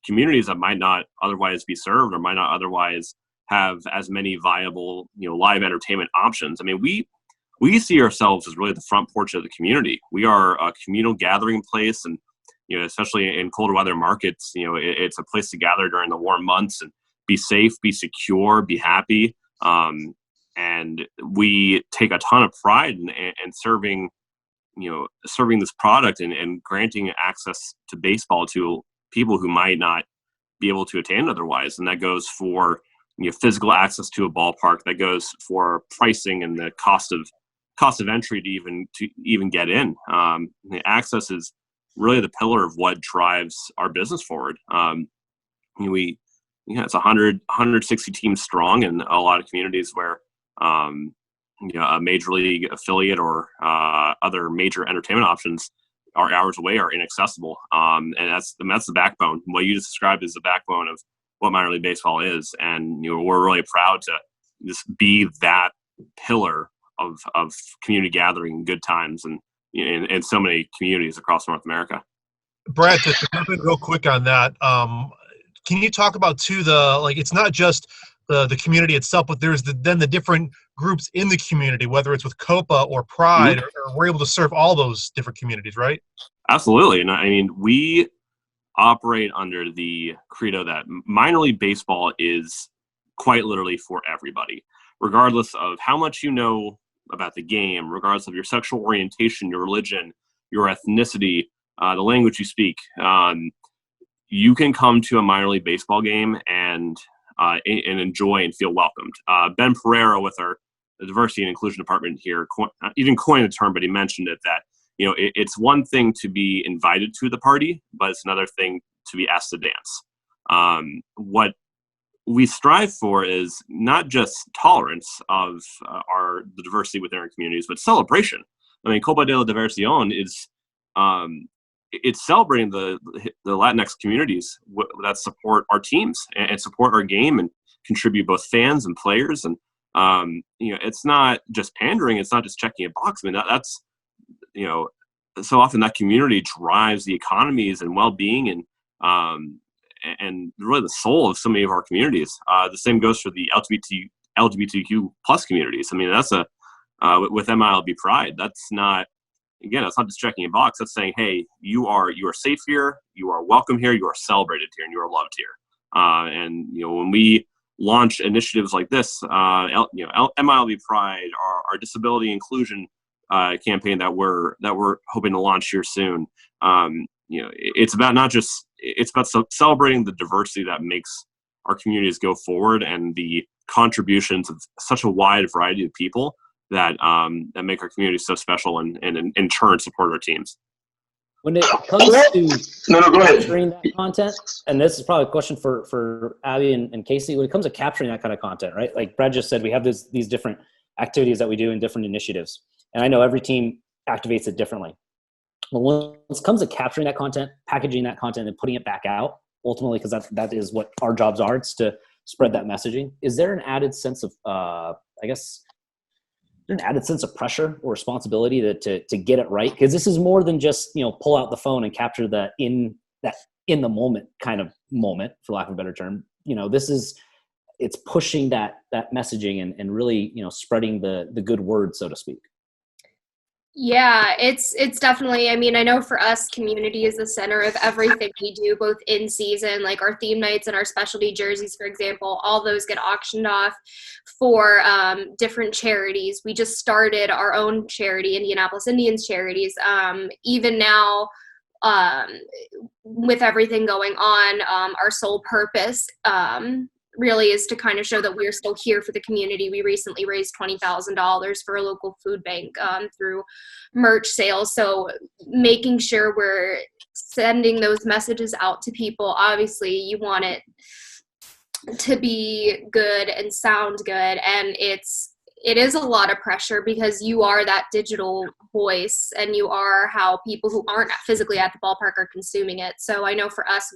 S2: communities that might not otherwise be served or might not otherwise have as many viable, live entertainment options. I mean, we see ourselves as really the front porch of the community. We are a communal gathering place, and especially in colder weather markets, it's a place to gather during the warm months and be safe, be secure, be happy. And we take a ton of pride in serving this product and granting access to baseball to people who might not be able to attain otherwise. And that goes for physical access to a ballpark. That goes for pricing and the cost of entry to even get in. The access is really the pillar of what drives our business forward. it's 160 teams strong, and a lot of communities where a major league affiliate or other major entertainment options are hours away, are inaccessible. And that's the backbone. What you just described is the backbone of what minor league baseball is. And we're really proud to just be that pillar of community gathering, good times, and in so many communities across North America.
S4: Brad, to jump in real quick on that, can you talk about too it's not just the community itself, but there's then the different groups in the community, whether it's with COPA or Pride, or we're able to serve all those different communities, right?
S2: Absolutely. And I mean, we operate under the credo that minor league baseball is quite literally for everybody, regardless of how much you know about the game, regardless of your sexual orientation, your religion, your ethnicity, the language you speak. You can come to a minor league baseball game and enjoy and feel welcomed. Ben Pereira with the diversity and inclusion department here, he didn't coin the term, but he mentioned it, that it's one thing to be invited to the party, but it's another thing to be asked to dance. What we strive for is not just tolerance of the diversity within our communities, but celebration. I mean, Copa de la Diversión is it's celebrating the Latinx communities that support our teams and support our game and contribute, both fans and players. And it's not just pandering. It's not just checking a box. I mean, that's so often that community drives the economies and well-being and really the soul of so many of our communities. The same goes for the LGBTQ plus communities. I mean, that's with MILB Pride. That's not just checking a box. That's saying, hey, you are safe here, you are welcome here, you are celebrated here, and you are loved here. And when we launch initiatives like this, MILB Pride, our disability inclusion campaign that we're hoping to launch here soon. It's about celebrating the diversity that makes our communities go forward, and the contributions of such a wide variety of people that make our communities so special, and in turn support our teams.
S6: When it comes to
S1: go ahead.
S6: capturing that content, and this is probably a question for Abby and Casey, when it comes to capturing that kind of content, right? Like Brad just said, we have these different activities that we do in different initiatives. And I know every team activates it differently. But when it comes to capturing that content, packaging that content, and putting it back out, ultimately, because that is what our jobs are, it's to spread that messaging. Is there an added sense of, an added sense of pressure or responsibility to get it right? Because this is more than just, pull out the phone and capture the in the moment kind of moment, for lack of a better term. It's pushing that messaging and really, spreading the good word, so to speak.
S3: Yeah, it's definitely, I mean, I know for us, community is the center of everything we do, both in season, like our theme nights and our specialty jerseys, for example, all those get auctioned off for different charities. We just started our own charity, Indianapolis Indians Charities. Even now, with everything going on, our sole purpose really is to kind of show that we're still here for the community. We recently raised $20,000 for a local food bank through merch sales. So making sure we're sending those messages out to people. Obviously, you want it to be good and sound good, and it is a lot of pressure because you are that digital voice and you are how people who aren't physically at the ballpark are consuming it. So I know for us,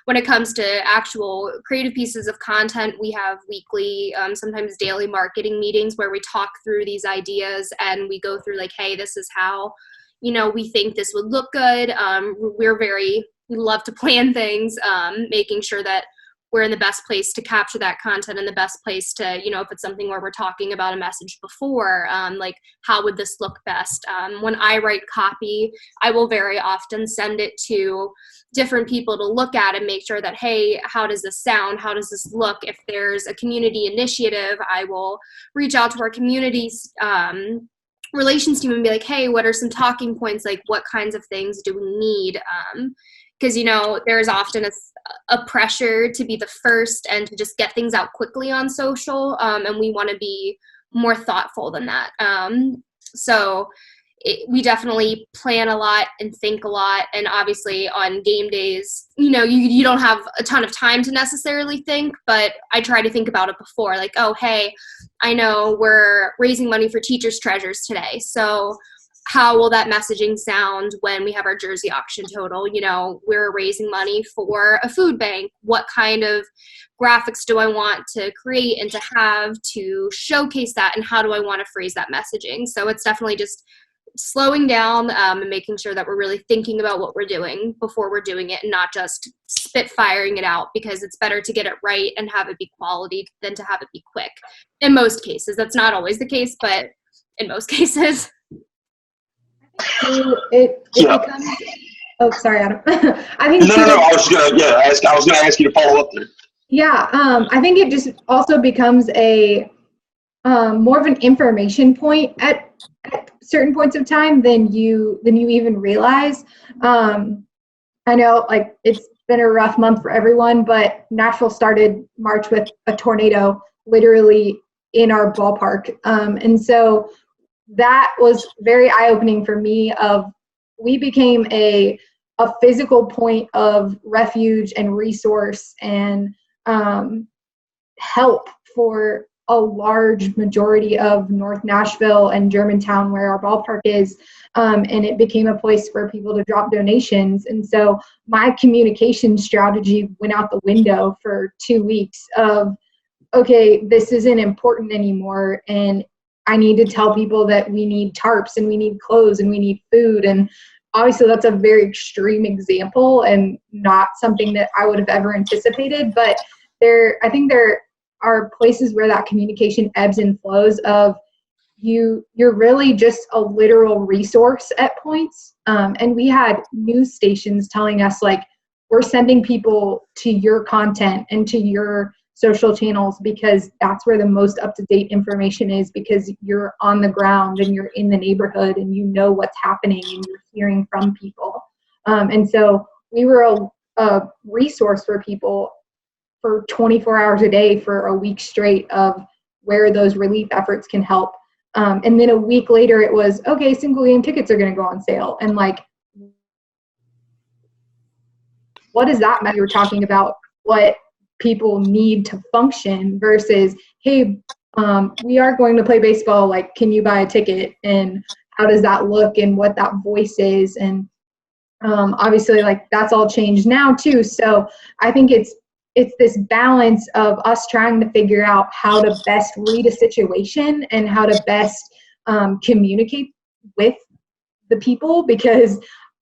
S3: when it comes to actual creative pieces of content, we have weekly, sometimes daily marketing meetings where we talk through these ideas and we go through like, hey, this is how, we think this would look good. We love to plan things, making sure that we're in the best place to capture that content and the best place to, if it's something where we're talking about a message before, like how would this look best? When I write copy, I will very often send it to different people to look at and make sure that, hey, how does this sound? How does this look? If there's a community initiative, I will reach out to our communities relations team and be like, hey, what are some talking points? Like what kinds of things do we need? Because, there's often a pressure to be the first and to just get things out quickly on social. And we want to be more thoughtful than that. So we definitely plan a lot and think a lot. And obviously on game days, you don't have a ton of time to necessarily think, but I try to think about it before, like, oh, hey, I know we're raising money for Teachers Treasures today. So how will that messaging sound when we have our jersey auction total? We're raising money for a food bank. What kind of graphics do I want to create and to have to showcase that? And how do I want to phrase that messaging? So it's definitely just slowing down and making sure that we're really thinking about what we're doing before we're doing it, and not just spitfiring it out, because it's better to get it right and have it be quality than to have it be quick. In most cases, that's not always the case, but in most cases.
S5: So it becomes. Oh, sorry, Adam. I think.
S1: No. I was gonna ask you to follow up there.
S5: Yeah, I think it just also becomes a more of an information point at certain points of time than you even realize. I know, like, it's been a rough month for everyone, but Nashville started March with a tornado literally in our ballpark, and so that was very eye-opening for me. We became a physical point of refuge and resource and help for a large majority of North Nashville and Germantown, where our ballpark is, and it became a place for people to drop donations. And so my communication strategy went out the window for 2 weeks of, okay, this isn't important anymore, and I need to tell people that we need tarps and we need clothes and we need food. And obviously that's a very extreme example and not something that I would have ever anticipated, but I think there are places where that communication ebbs and flows of you're really just a literal resource at points. And we had news stations telling us, like, we're sending people to your content and to your social channels because that's where the most up-to-date information is, because you're on the ground and you're in the neighborhood and you know what's happening and you're hearing from people. And so we were a resource for people for 24 hours a day for a week straight of where those relief efforts can help. And then a week later it was, okay, single game tickets are going to go on sale. And like, what does that matter? You were talking about what people need to function versus, hey, we are going to play baseball. Like, can you buy a ticket? And how does that look and what that voice is? And obviously, like, that's all changed now too. So I think it's this balance of us trying to figure out how to best read a situation and how to best communicate with the people, because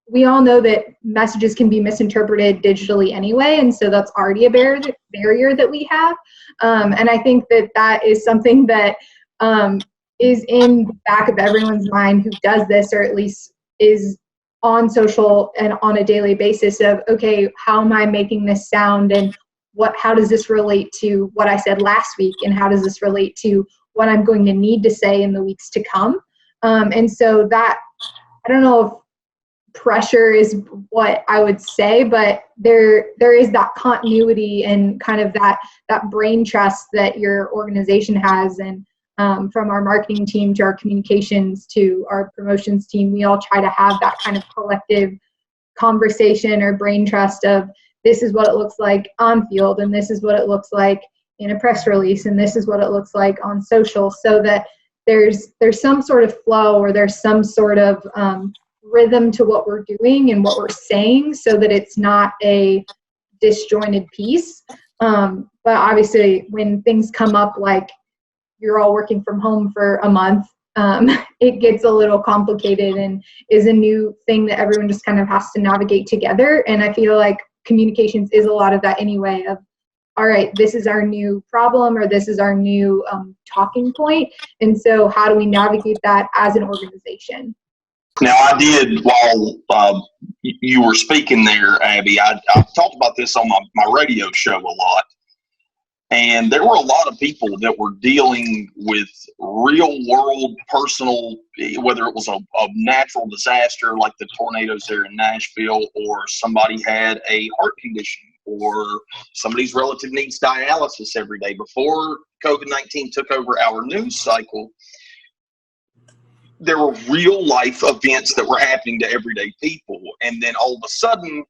S5: we all know that messages can be misinterpreted digitally anyway, and so that's already a barrier that we have. And I think that is something that is in the back of everyone's mind who does this, or at least is on social and on a daily basis of, okay, how am I making this sound, and how does this relate to what I said last week, and how does this relate to what I'm going to need to say in the weeks to come? And so that, I don't know if pressure is what I would say, but there is that continuity and kind of that brain trust that your organization has. And from our marketing team to our communications to our promotions team, we all try to have that kind of collective conversation or brain trust of, this is what it looks like on field, and this is what it looks like in a press release, and this is what it looks like on social, so that there's some sort of flow, or there's some sort of rhythm to what we're doing and what we're saying, so that it's not a disjointed piece. But obviously when things come up, like you're all working from home for a month, it gets a little complicated and is a new thing that everyone just kind of has to navigate together. And I feel like communications is a lot of that anyway, of, all right, this is our new problem, or this is our new talking point. And so how do we navigate that as an organization?
S1: Now, I did, while you were speaking there, Abby, I talked about this on my radio show a lot. And there were a lot of people that were dealing with real world personal, whether it was a natural disaster like the tornadoes there in Nashville, or somebody had a heart condition, or somebody's relative needs dialysis every day. Before COVID-19 took over our news cycle, there were real life events that were happening to everyday people. And then all of a sudden,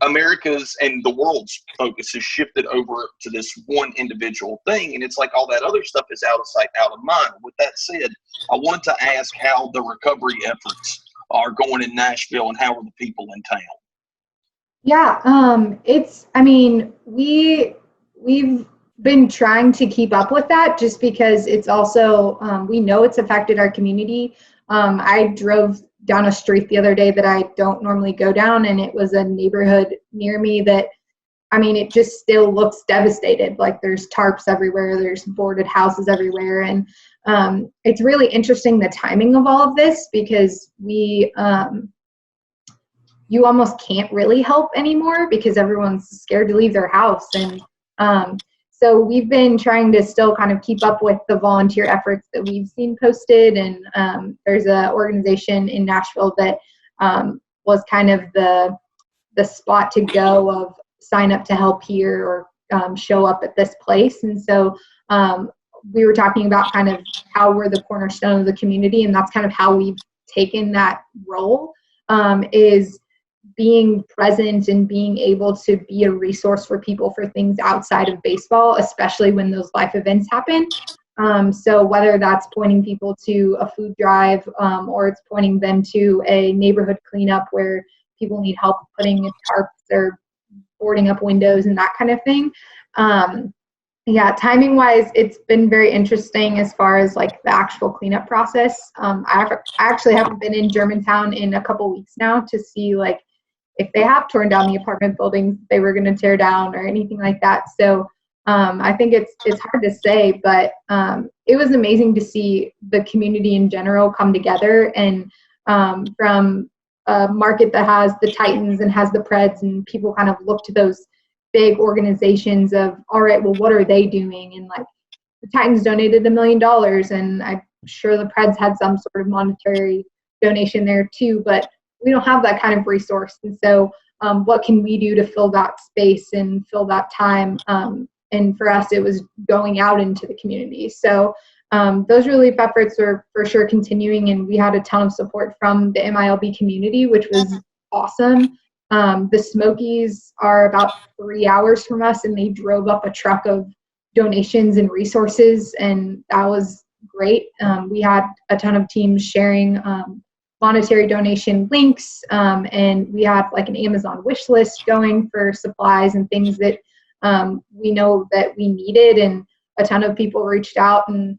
S1: America's and the world's focus has shifted over to this one individual thing. And it's like all that other stuff is out of sight, out of mind. With that said, I wanted to ask how the recovery efforts are going in Nashville and how are the people in town?
S5: Yeah, we've been trying to keep up with that just because it's also, we know it's affected our community. I drove down a street the other day that I don't normally go down, and it was a neighborhood near me that, it just still looks devastated. Like there's tarps everywhere, there's boarded houses everywhere. And it's really interesting the timing of all of this because you almost can't really help anymore because everyone's scared to leave their house. And so we've been trying to still kind of keep up with the volunteer efforts that we've seen posted. And there's an organization in Nashville that was kind of the spot to go of sign up to help here or show up at this place. And so we were talking about kind of how we're the cornerstone of the community, and that's kind of how we've taken that role, is being present and being able to be a resource for people for things outside of baseball, especially when those life events happen. So whether that's pointing people to a food drive or it's pointing them to a neighborhood cleanup where people need help putting in tarps or boarding up windows and that kind of thing. Yeah, timing wise, it's been very interesting as far as like the actual cleanup process. I actually haven't been in Germantown in a couple weeks now to see like if they have torn down the apartment buildings they were going to tear down or anything like that. So I think it's hard to say, but it was amazing to see the community in general come together, and from a market that has the Titans and has the Preds, and people kind of look to those big organizations of, all right, well, what are they doing? And like the Titans donated $1 million, and I'm sure the Preds had some sort of monetary donation there too, but we don't have that kind of resource. And so what can we do to fill that space and fill that time? And for us, it was going out into the community. So those relief efforts are for sure continuing, and we had a ton of support from the MILB community, which was awesome. The Smokies are about 3 hours from us, and they drove up a truck of donations and resources, and that was great. We had a ton of teams sharing monetary donation links, and we had like an Amazon wish list going for supplies and things that we know that we needed, and a ton of people reached out and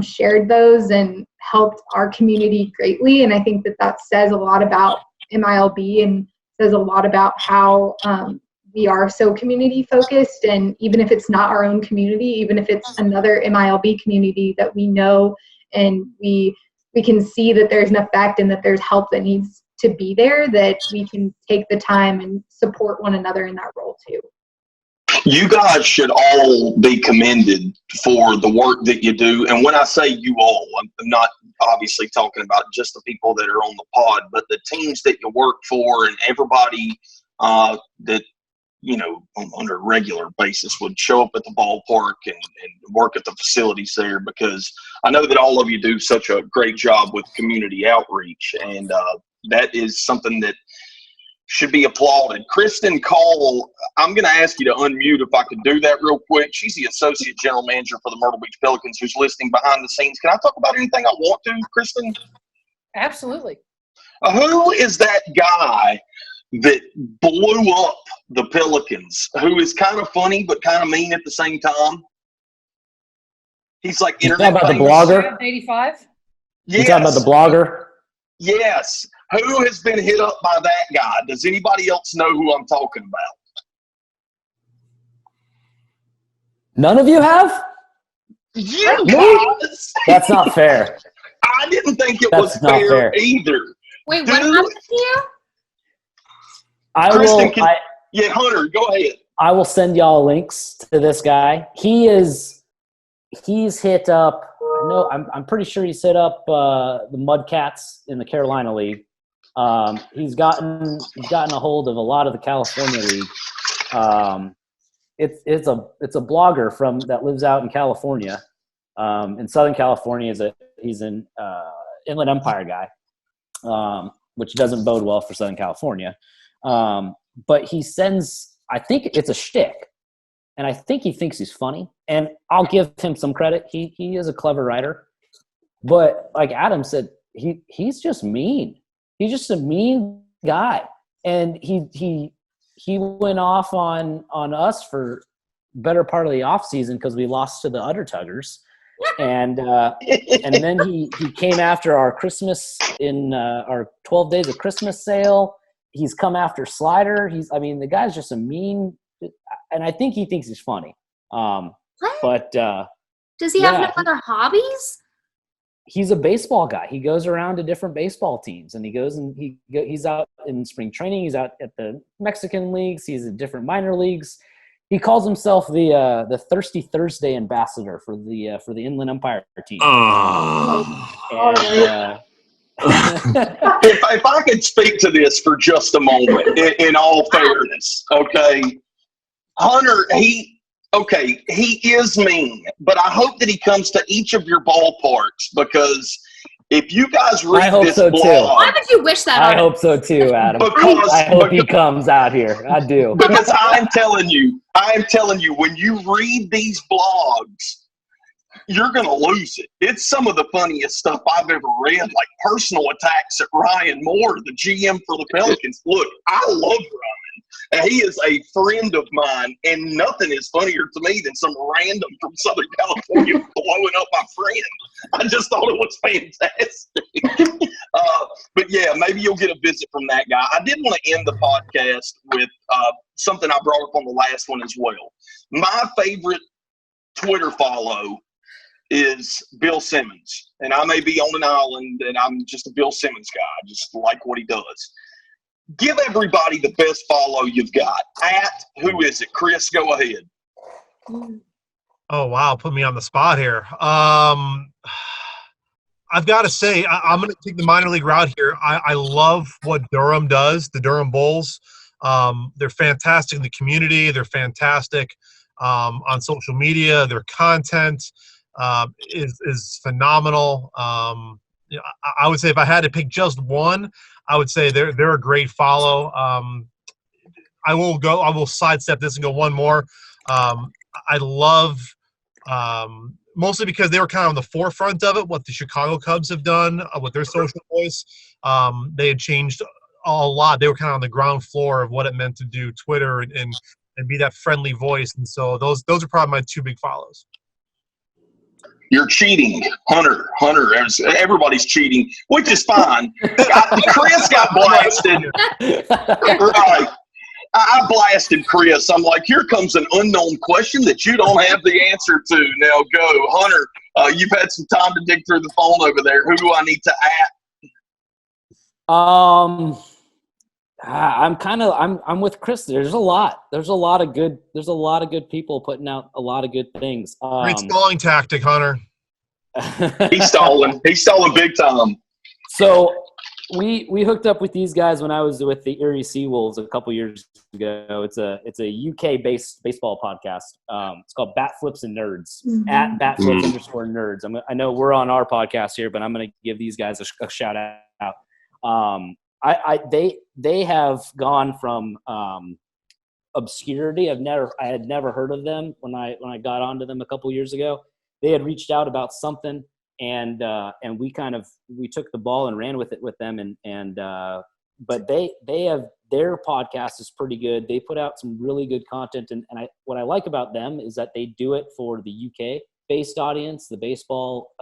S5: shared those and helped our community greatly. And I think that says a lot about MILB and says a lot about how we are so community focused. And even if it's not our own community, even if it's another MILB community that we know and we can see that there's an effect and that there's help that needs to be there, that we can take the time and support one another in that role too.
S1: You guys should all be commended for the work that you do. And when I say you all, I'm not obviously talking about just the people that are on the pod, but the teams that you work for and everybody that, on a regular basis would show up at the ballpark and work at the facilities there, because I know that all of you do such a great job with community outreach. And that is something that should be applauded. Kristen Call, I'm going to ask you to unmute if I could do that real quick. She's the Associate General Manager for the Myrtle Beach Pelicans, who's listening behind the scenes. Can I talk about anything I want to, Kristen?
S7: Absolutely.
S1: Who is that guy that blew up the Pelicans, who is kind of funny but kind of mean at the same time? He's like internet
S6: about the
S1: famous.
S6: blogger?
S7: 85?
S1: Yes.
S6: You talking about the blogger?
S1: Yes. Who has been hit up by that guy? Does anybody else know who I'm talking about?
S6: None of you have?
S1: You
S6: Me?
S1: guys!
S6: That's not fair.
S1: I didn't think it
S6: That's
S1: was
S6: not fair.
S1: either.
S3: Wait, what happened to you?
S1: Kristen, Hunter, go ahead.
S6: I will send y'all links to this guy. He's hit up. I'm pretty sure he's hit up the Mudcats in the Carolina League. He's gotten a hold of a lot of the California League. It's a blogger that lives out in California, in Southern California. He's in Inland Empire guy, which doesn't bode well for Southern California. But he sends, I think it's a shtick, and I think he thinks he's funny. And I'll give him some credit. He is a clever writer. But like Adam said, he's just mean. He's just a mean guy. And he went off on us for better part of the off season because we lost to the Undertuggers. And then he came after our Christmas in our 12 days of Christmas sale. He's come after Slider. The guy's just a mean, and I think he thinks he's funny. But
S3: does he have no other hobbies?
S6: He's a baseball guy. He goes around to different baseball teams, and he's out in spring training. He's out at the Mexican leagues. He's at different minor leagues. He calls himself the Thirsty Thursday ambassador for the Inland Empire team.
S1: If I could speak to this for just a moment, in all fairness, okay, Hunter, he is mean, but I hope that he comes to each of your ballparks, because if you guys read this blog,
S3: why would you wish that?
S6: I hope so too, Adam. I hope he comes out here. I do.
S1: Because I'm telling you, when you read these blogs, you're going to lose it. It's some of the funniest stuff I've ever read, like personal attacks at Ryan Moore, the GM for the Pelicans. Look, I love Ryan, and he is a friend of mine, and nothing is funnier to me than some random from Southern California blowing up my friend. I just thought it was fantastic. But yeah, maybe you'll get a visit from that guy. I did want to end the podcast with something I brought up on the last one as well. My favorite Twitter follow is Bill Simmons, and I may be on an island and I'm just a Bill Simmons guy. I just like what he does. Give everybody the best follow you've got. Who is it? Chris, go ahead.
S4: Oh, wow. Put me on the spot here. I've got to say, I'm going to take the minor league route here. I love what Durham does, the Durham Bulls. They're fantastic in the community. They're fantastic on social media. Their content is phenomenal. I would say if I had to pick just one, I would say they're a great follow. I will sidestep this and go one more. I love mostly because they were kind of on the forefront of it, what the Chicago Cubs have done with their social voice. They had changed a lot. They were kind of on the ground floor of what it meant to do Twitter and be that friendly voice. And so those are probably my two big follows.
S1: You're cheating, Hunter. Everybody's cheating, which is fine. Chris got blasted. Right. I blasted Chris. I'm like, here comes an unknown question that you don't have the answer to. Now go, Hunter. You've had some time to dig through the phone over there. Who do I need to
S6: I'm with Chris. There's a lot of good people putting out a lot of good things.
S4: Great stalling tactic, Hunter.
S1: He's stalling big time.
S6: So we hooked up with these guys when I was with the Erie Seawolves a couple years ago. It's a UK based baseball podcast. It's called Bat Flips and Nerds, at @batflips_nerds. I know we're on our podcast here, but I'm going to give these guys a shout out. They have gone from obscurity. I had never heard of them when I got onto them a couple years ago. They had reached out about something, and we took the ball and ran with it with them, but they have, their podcast is pretty good. They put out some really good content, and what I like about them is that they do it for the UK based audience, the baseball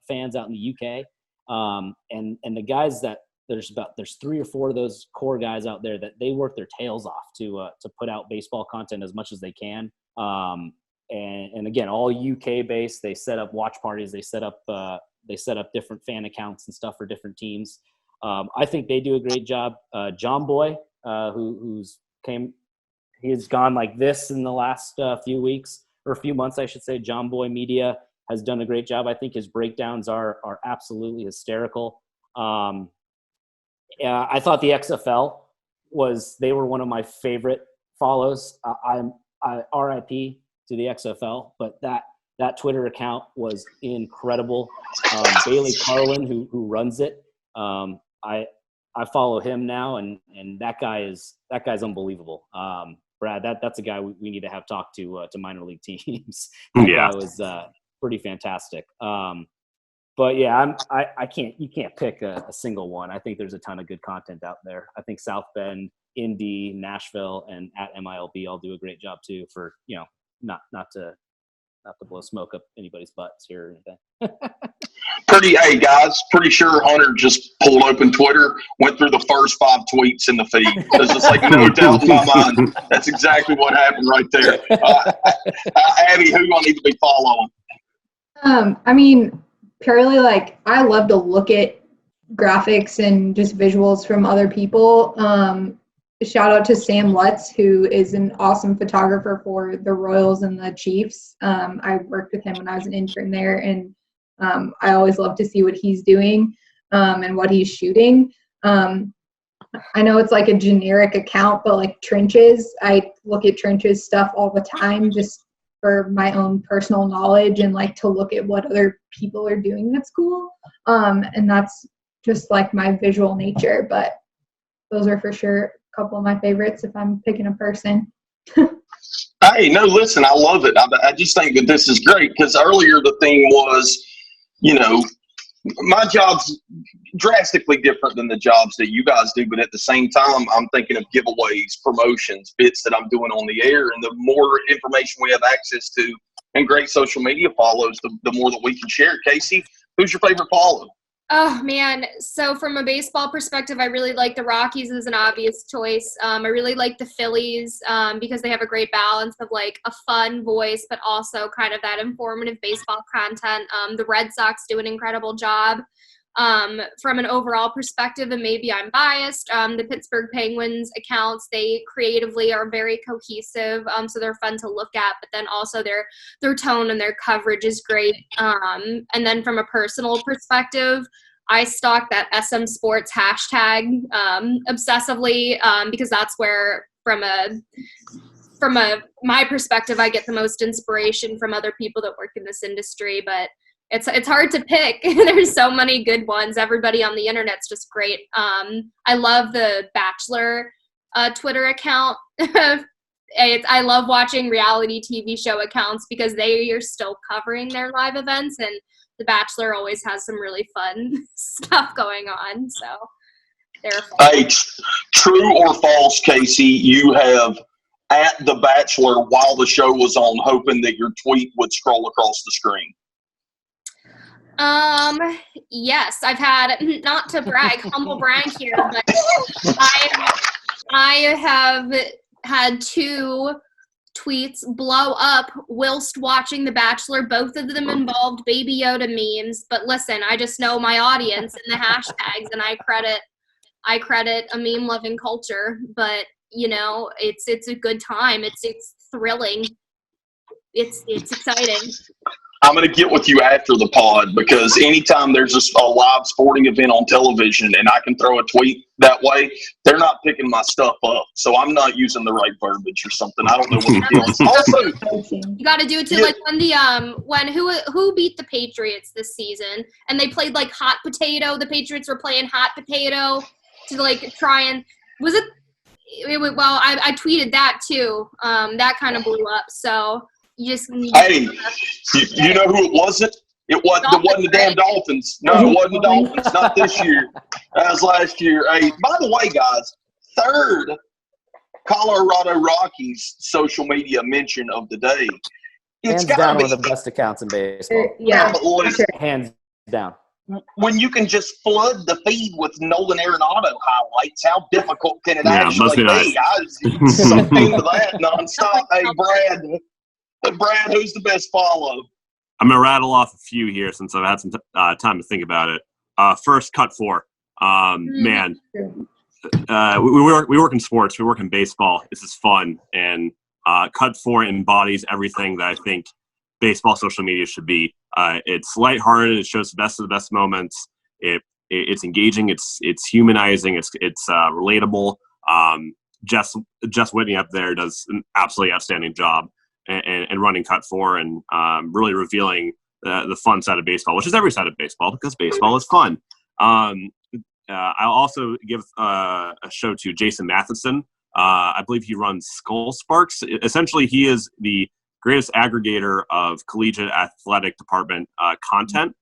S6: fans out in the UK, and the guys that there's 3 or 4 of those core guys out there that they work their tails off to put out baseball content as much as they can. And again, all UK based. They set up watch parties. They set up different fan accounts and stuff for different teams. I think they do a great job. John Boy, he has gone like this in the last few weeks or a few months, I should say. John Boy Media has done a great job. I think his breakdowns are absolutely hysterical. I thought the XFL they were one of my favorite follows. I'm RIP to the XFL, but that That Twitter account was incredible. Bailey Carlin, who runs it, I follow him now, and that guy's unbelievable. Brad, that's a guy we need to have talk to minor league teams. That guy was pretty fantastic. But yeah, you can't pick a single one. I think there's a ton of good content out there. I think South Bend, Indy, Nashville, and at MILB all do a great job too for, not to blow smoke up anybody's butts here or anything.
S1: Hey guys, pretty sure Hunter just pulled open Twitter, went through the first 5 tweets in the feed. There's just like no doubt in my mind. That's exactly what happened right there. Abby, who do I need to be following?
S5: I mean, purely like I love to look at graphics and just visuals from other people. Shout out to Sam Lutz, who is an awesome photographer for the Royals and the Chiefs. I worked with him when I was an intern there, and I always love to see what he's doing and what he's shooting. I know it's like a generic account, but like Trenches, I look at Trenches stuff all the time just for my own personal knowledge and like to look at what other people are doing that's cool. And that's just like my visual nature, but those are for sure a couple of my favorites if I'm picking a person.
S1: Hey, no, listen, I love it. I just think that this is great because earlier the thing was, my job's drastically different than the jobs that you guys do, but at the same time, I'm thinking of giveaways, promotions, bits that I'm doing on the air, and the more information we have access to and great social media follows, the more that we can share. Casey, who's your favorite follow?
S3: Oh, man. So from a baseball perspective, I really like the Rockies as an obvious choice. I really like the Phillies because they have a great balance of like a fun voice, but also kind of that informative baseball content. The Red Sox do an incredible job. From an overall perspective, and maybe I'm biased, the Pittsburgh Penguins accounts, they creatively are very cohesive, so they're fun to look at, but then also their tone and their coverage is great. And then from a personal perspective, I stalk that SM Sports hashtag obsessively because that's where, from my perspective, I get the most inspiration from other people that work in this industry, but it's hard to pick. There's so many good ones. Everybody on the internet's just great. I love the Bachelor Twitter account. I love watching reality TV show accounts because they are still covering their live events, and the Bachelor always has some really fun stuff going on. So they're fun.
S1: Hey, true or false, Casey, you have at The Bachelor while the show was on hoping that your tweet would scroll across the screen.
S3: Yes, I've had, not to brag, humble brag here, but I have had 2 tweets blow up whilst watching The Bachelor. Both of them involved Baby Yoda memes, but listen, I just know my audience and the hashtags, and I credit a meme loving culture, but it's a good time. It's thrilling. It's exciting.
S1: I'm going to get with you after the pod because anytime there's just a live sporting event on television and I can throw a tweet that way, they're not picking my stuff up. So I'm not using the right verbiage or something. I don't know what the deal is. Also,
S3: you got to do it too. Like when who beat the Patriots this season and they played like hot potato. The Patriots were playing hot potato to like try and well, I tweeted that too. That kind of blew up. So. You
S1: know who it wasn't? It wasn't the damn Dolphins. No, it wasn't the Dolphins. Not this year. That was last year. Hey, by the way, guys, 3rd Colorado Rockies social media mention of the day.
S6: Hands down one of the best accounts in baseball.
S5: Yeah,
S6: hands down.
S1: When you can just flood the feed with Nolan Arenado highlights, how difficult can it actually be?
S2: Nice.
S1: I was sucked into that nonstop. Hey, Brad, who's the best follow?
S2: I'm going to rattle off a few here since I've had some time to think about it. First, Cut 4. Man, we work in sports. We work in baseball. This is fun. And Cut 4 embodies everything that I think baseball social media should be. It's lighthearted. It shows the best of the best moments. It's engaging. It's humanizing. It's relatable. Jess Whitney up there does an absolutely outstanding job. and running cut for, and really revealing the fun side of baseball, which is every side of baseball, because baseball is fun. I'll also give a show to Jason Matheson. I believe he runs Skull Sparks. Essentially, he is the greatest aggregator of collegiate athletic department content.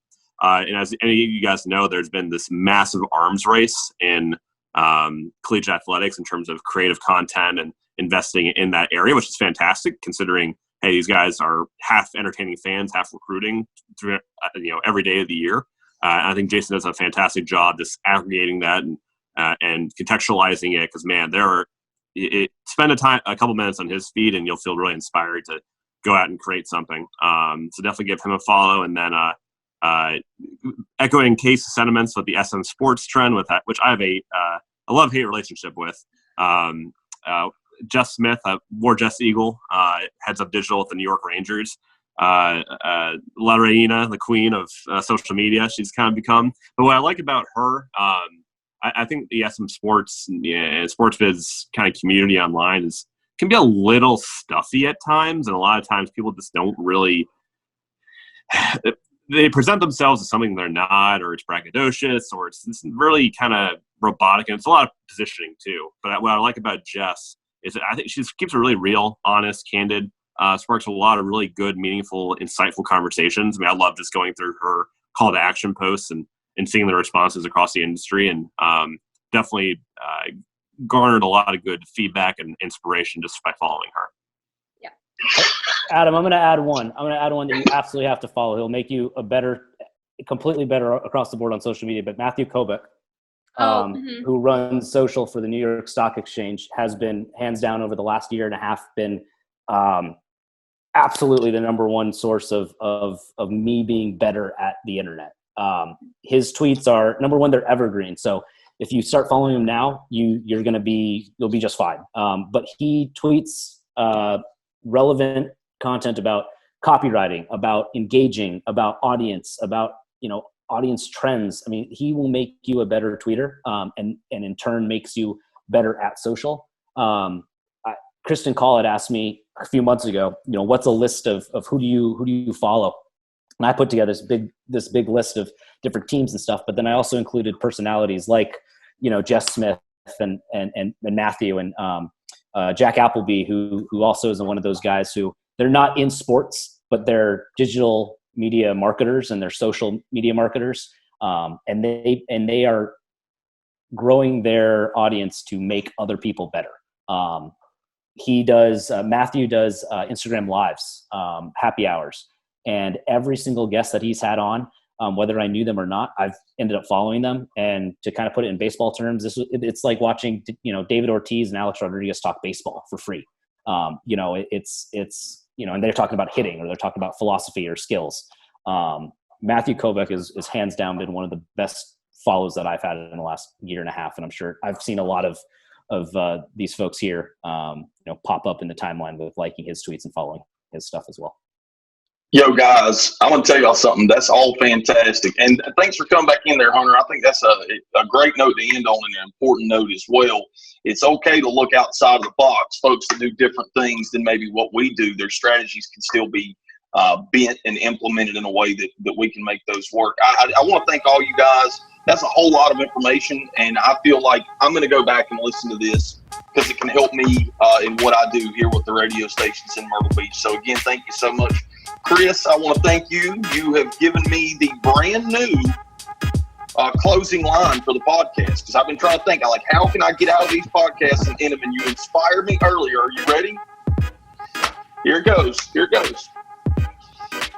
S2: And as any of you guys know, there's been this massive arms race in collegiate athletics in terms of creative content and investing in that area, which is fantastic considering, hey, these guys are half entertaining fans, half recruiting through, every day of the year. I think Jason does a fantastic job just aggregating that and contextualizing it, because, man, spend a couple minutes on his feed and you'll feel really inspired to go out and create something. So definitely give him a follow. And then echoing Case's sentiments with the SM Sports trend, with that, which I have a love-hate relationship with. Jess Smith, War Jess Eagle, heads up digital with the New York Rangers. La Reina, the queen of social media, she's kind of become. But what I like about her, I think the SM Sports and sports biz kind of community online can be a little stuffy at times, and a lot of times people just don't really. They present themselves as something they're not, or it's braggadocious, or it's really kind of robotic, and it's a lot of positioning too. But what I like about Jess is that I think she keeps it really real, honest, candid. Sparks a lot of really good, meaningful, insightful conversations. I mean, I love just going through her call to action posts and seeing the responses across the industry, and definitely garnered a lot of good feedback and inspiration just by following her.
S3: Yeah.
S6: Adam, I'm going to add one. That you absolutely have to follow. He'll make you completely better across the board on social media. But Matthew Kovac, who runs social for the New York Stock Exchange, has been hands down over the last year and a half been absolutely the number one source of me being better at the internet. His tweets are, number one, they're evergreen. So if you start following him now, you'll be just fine. But he tweets relevant content about copywriting, about engaging, about audience, about audience trends. I mean, he will make you a better tweeter, and in turn makes you better at social. Kristen Call had asked me a few months ago, what's a list of who do you follow? And I put together this big list of different teams and stuff. But then I also included personalities like, Jess Smith and Matthew and Jack Appleby, who also is one of those guys who they're not in sports, but they're digital media marketers and they're social media marketers. And they are growing their audience to make other people better. Matthew does Instagram lives, happy hours, and every single guest that he's had on, whether I knew them or not, I've ended up following them. And to kind of put it in baseball terms, it's like watching, David Ortiz and Alex Rodriguez talk baseball for free. And they're talking about hitting, or they're talking about philosophy or skills. Matthew Kovac is hands down been one of the best follows that I've had in the last year and a half. And I'm sure I've seen a lot of these folks here, pop up in the timeline with liking his tweets and following his stuff as well.
S1: Yo, guys, I want to tell y'all something. That's all fantastic. And thanks for coming back in there, Hunter. I think that's a great note to end on, and an important note as well. It's okay to look outside of the box. Folks that do different things than maybe what we do, their strategies can still be bent and implemented in a way that we can make those work. I want to thank all you guys. That's a whole lot of information, and I feel like I'm going to go back and listen to this because it can help me in what I do here with the radio stations in Myrtle Beach. So again, thank you so much. Chris, I want to thank you. You have given me the brand new closing line for the podcast, because I've been trying to think, how can I get out of these podcasts and end them? And you inspired me earlier. Are you ready? Here it goes.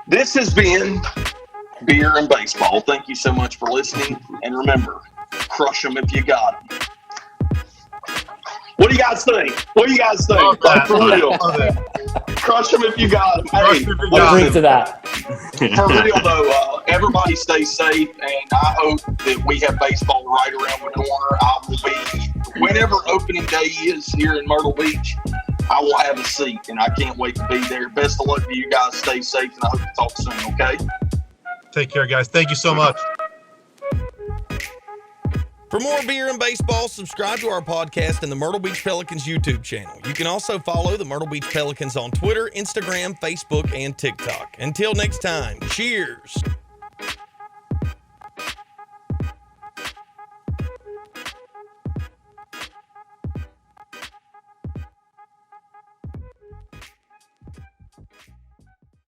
S1: This has been Beer and Baseball. Thank you so much for listening. And remember, crush them if you got them. What do you guys think? For real. Crush them if you got them. Hey,
S6: we'll bring to that.
S1: For real though, everybody stay safe, and I hope that we have baseball right around the corner. I will be, whenever opening day is here in Myrtle Beach, I will have a seat, and I can't wait to be there. Best of luck to you guys. Stay safe, and I hope to talk soon, okay?
S4: Take care, guys. Thank you so much.
S7: For more beer and baseball, subscribe to our podcast and the Myrtle Beach Pelicans YouTube channel. You can also follow the Myrtle Beach Pelicans on Twitter, Instagram, Facebook, and TikTok. Until next time, cheers.